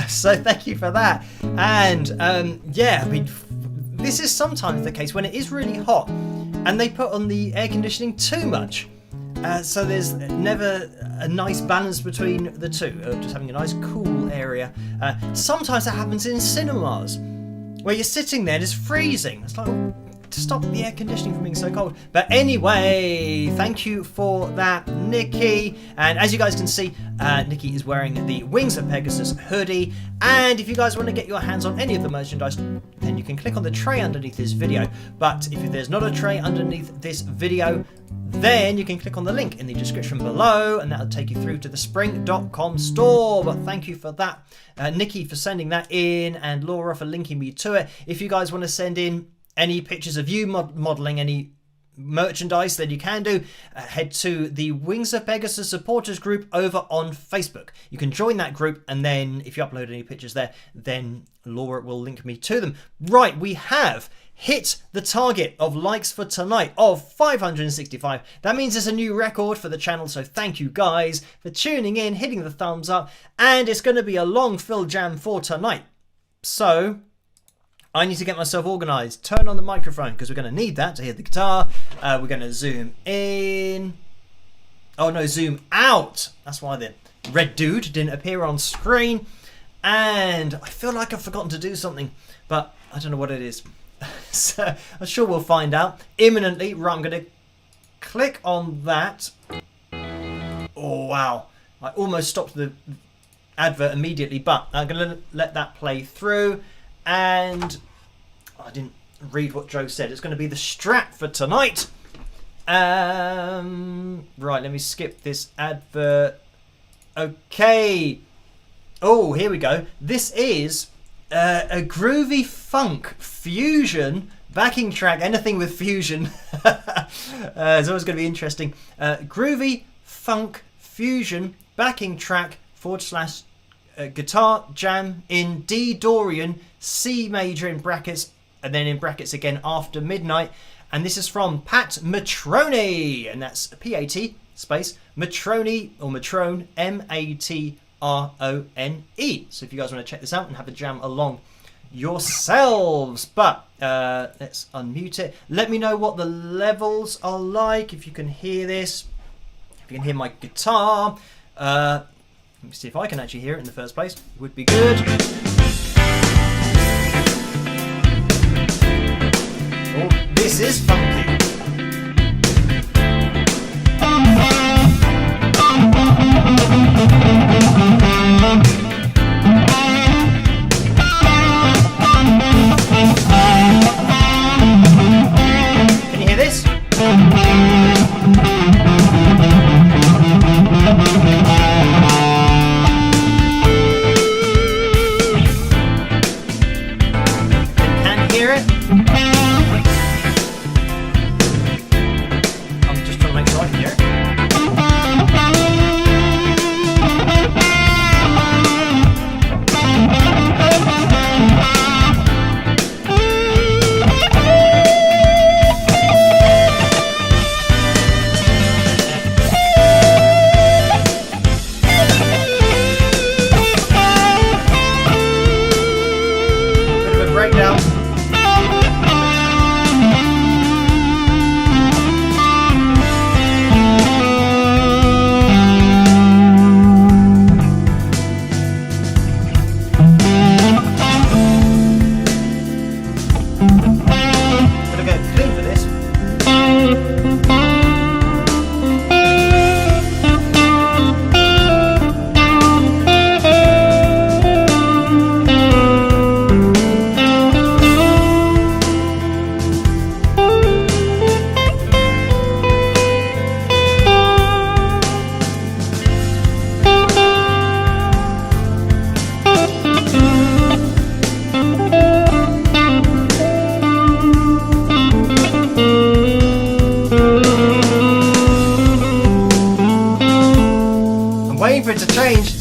So thank you for that. And yeah, I mean, this is sometimes the case when it is really hot and they put on the air conditioning too much. So there's never a nice balance between the two, just having a nice cool area. Sometimes that happens in cinemas, where you're sitting there and it's freezing. It's like, to stop the air conditioning from being so cold. But anyway, thank you for that, Nikki. And as you guys can see, Nikki is wearing the Wings of Pegasus hoodie. And if you guys want to get your hands on any of the merchandise, then you can click on the tray underneath this video. But if there's not a tray underneath this video, then you can click on the link in the description below, and that'll take you through to the spring.com store. But thank you for that, Nikki, for sending that in, and Laura for linking me to it. If you guys want to send in any pictures of you modelling any merchandise, then you can do. Head to the Wings of Pegasus supporters group over on Facebook. You can join that group, and then if you upload any pictures there, then Laura will link me to them. Right, we have hit the target of likes for tonight of 565. That means it's a new record for the channel, so thank you guys for tuning in, hitting the thumbs up, and it's going to be a long FilJam for tonight. So I need to get myself organised. Turn on the microphone, because we're going to need that to hear the guitar. We're going to zoom in. Oh no, zoom out. That's why the red dude didn't appear on screen. And I feel like I've forgotten to do something, but I don't know what it is. So I'm sure we'll find out imminently. Right, I'm going to click on that. Oh wow, I almost stopped the advert immediately, but I'm going to let that play through. And I didn't read what Joe said. It's going to be the strat for tonight. Right, let me skip this advert. Okay. Oh, here we go. This is a groovy funk fusion backing track. Anything with fusion is always going to be interesting. Groovy funk fusion backing track / guitar jam in D Dorian, C major in brackets, and then in brackets again after midnight. And this is from Pat Matrone, and that's P-A-T space Matrone, or Matrone, M-A-T-R-O-N-E. So if you guys want to check this out and have a jam along yourselves. But let's unmute it. Let me know what the levels are like, if you can hear this, if you can hear my guitar. Let me see if I can actually hear it in the first place. Would be good. Oh, this is funky. Can you hear this? For it to change.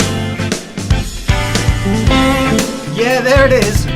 Yeah, there it is.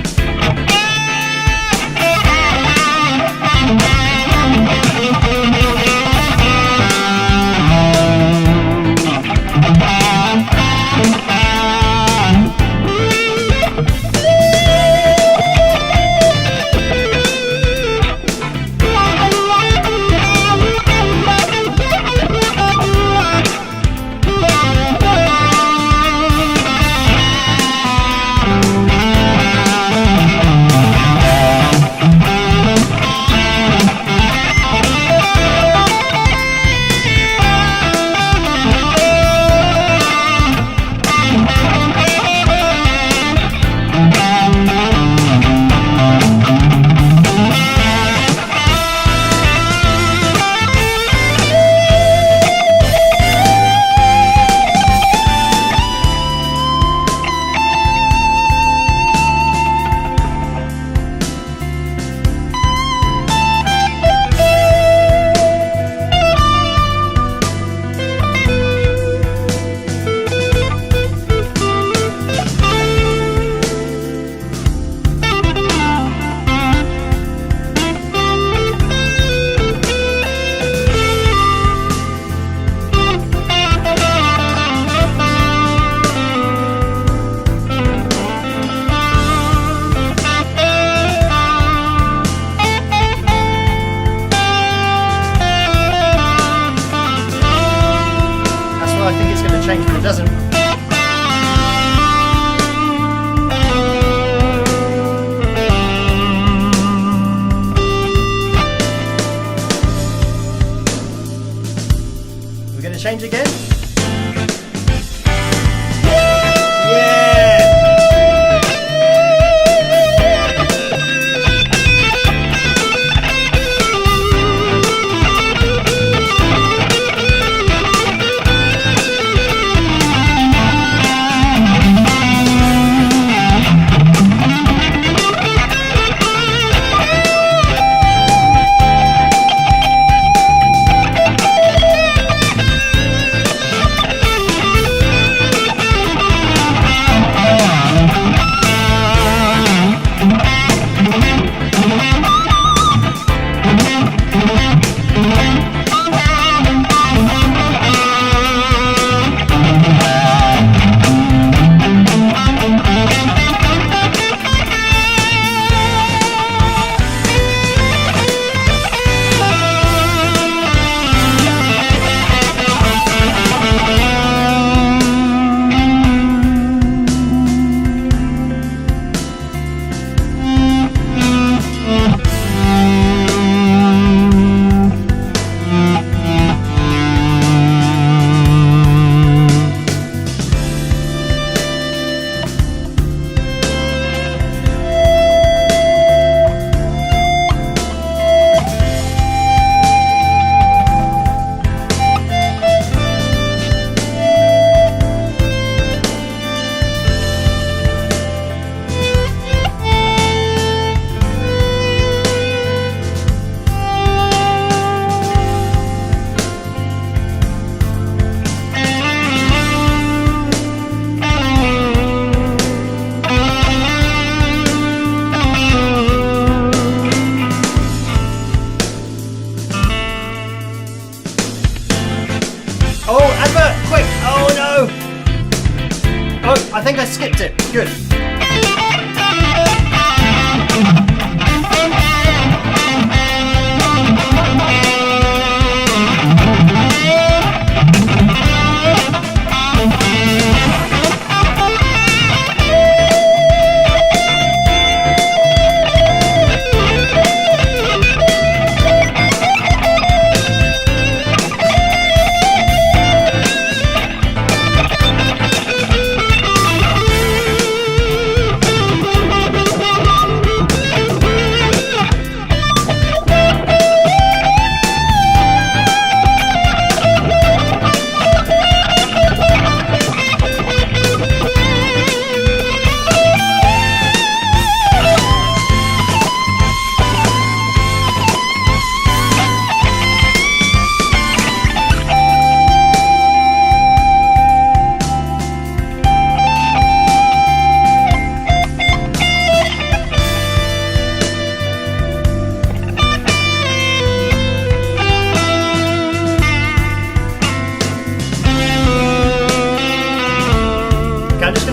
change, but it doesn't. We're going to change again. I think I skipped it. Good.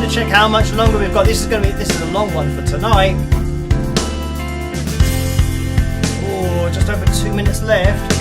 Check how much longer we've got. This is a long one for tonight. Oh, just over 2 minutes left.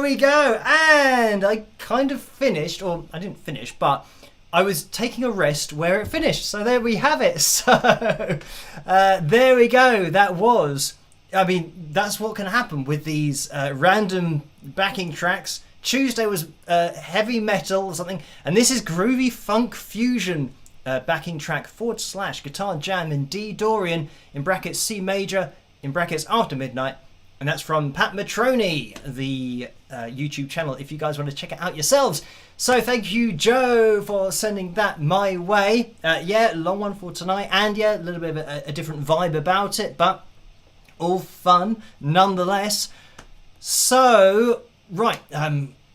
we go. And I kind of finished, or I didn't finish, but I was taking a rest where it finished. So there we have it. So there we go. That was, I mean, that's what can happen with these random backing tracks. Tuesday was heavy metal or something, and this is groovy funk fusion backing track / guitar jam in D Dorian in brackets C major in brackets after midnight, and that's from Pat Matroni, the YouTube channel, if you guys want to check it out yourselves. So thank you, Joe, for sending that my way. Yeah, long one for tonight, and yeah, a little bit of a different vibe about it, but all fun nonetheless. So right,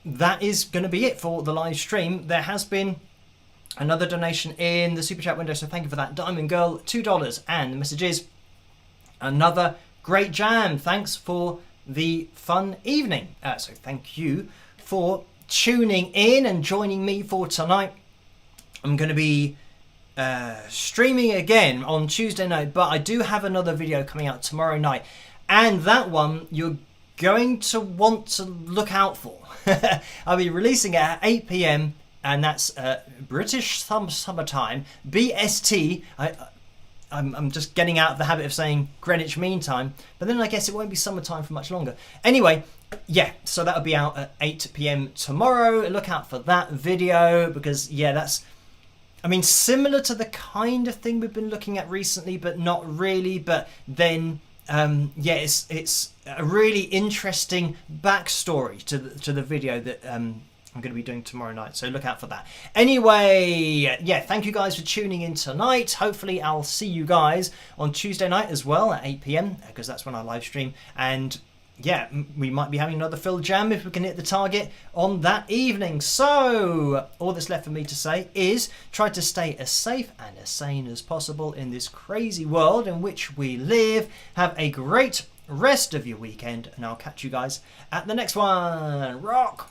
that is going to be it for the live stream. There has been another donation in the super chat window, so thank you for that, Diamond Girl, $2, and the message is another great jam. Thanks for the fun evening. So thank you for tuning in and joining me for tonight. I'm going to be streaming again on Tuesday night, but I do have another video coming out tomorrow night, and that one you're going to want to look out for. I'll be releasing it at 8 p.m. and that's British summertime, BST. I'm just getting out of the habit of saying Greenwich Mean Time, but then I guess it won't be summertime for much longer. Anyway, yeah, so that'll be out at 8 p.m. tomorrow. Look out for that video, because yeah, that's, I mean, similar to the kind of thing we've been looking at recently, but not really. But then yeah, it's a really interesting backstory to the video that I'm going to be doing tomorrow night, so look out for that. Anyway, yeah, thank you guys for tuning in tonight. Hopefully I'll see you guys on Tuesday night as well at 8 p.m, because that's when I live stream. And yeah, we might be having another FilJam if we can hit the target on that evening. So all that's left for me to say is try to stay as safe and as sane as possible in this crazy world in which we live. Have a great rest of your weekend, and I'll catch you guys at the next one. Rock!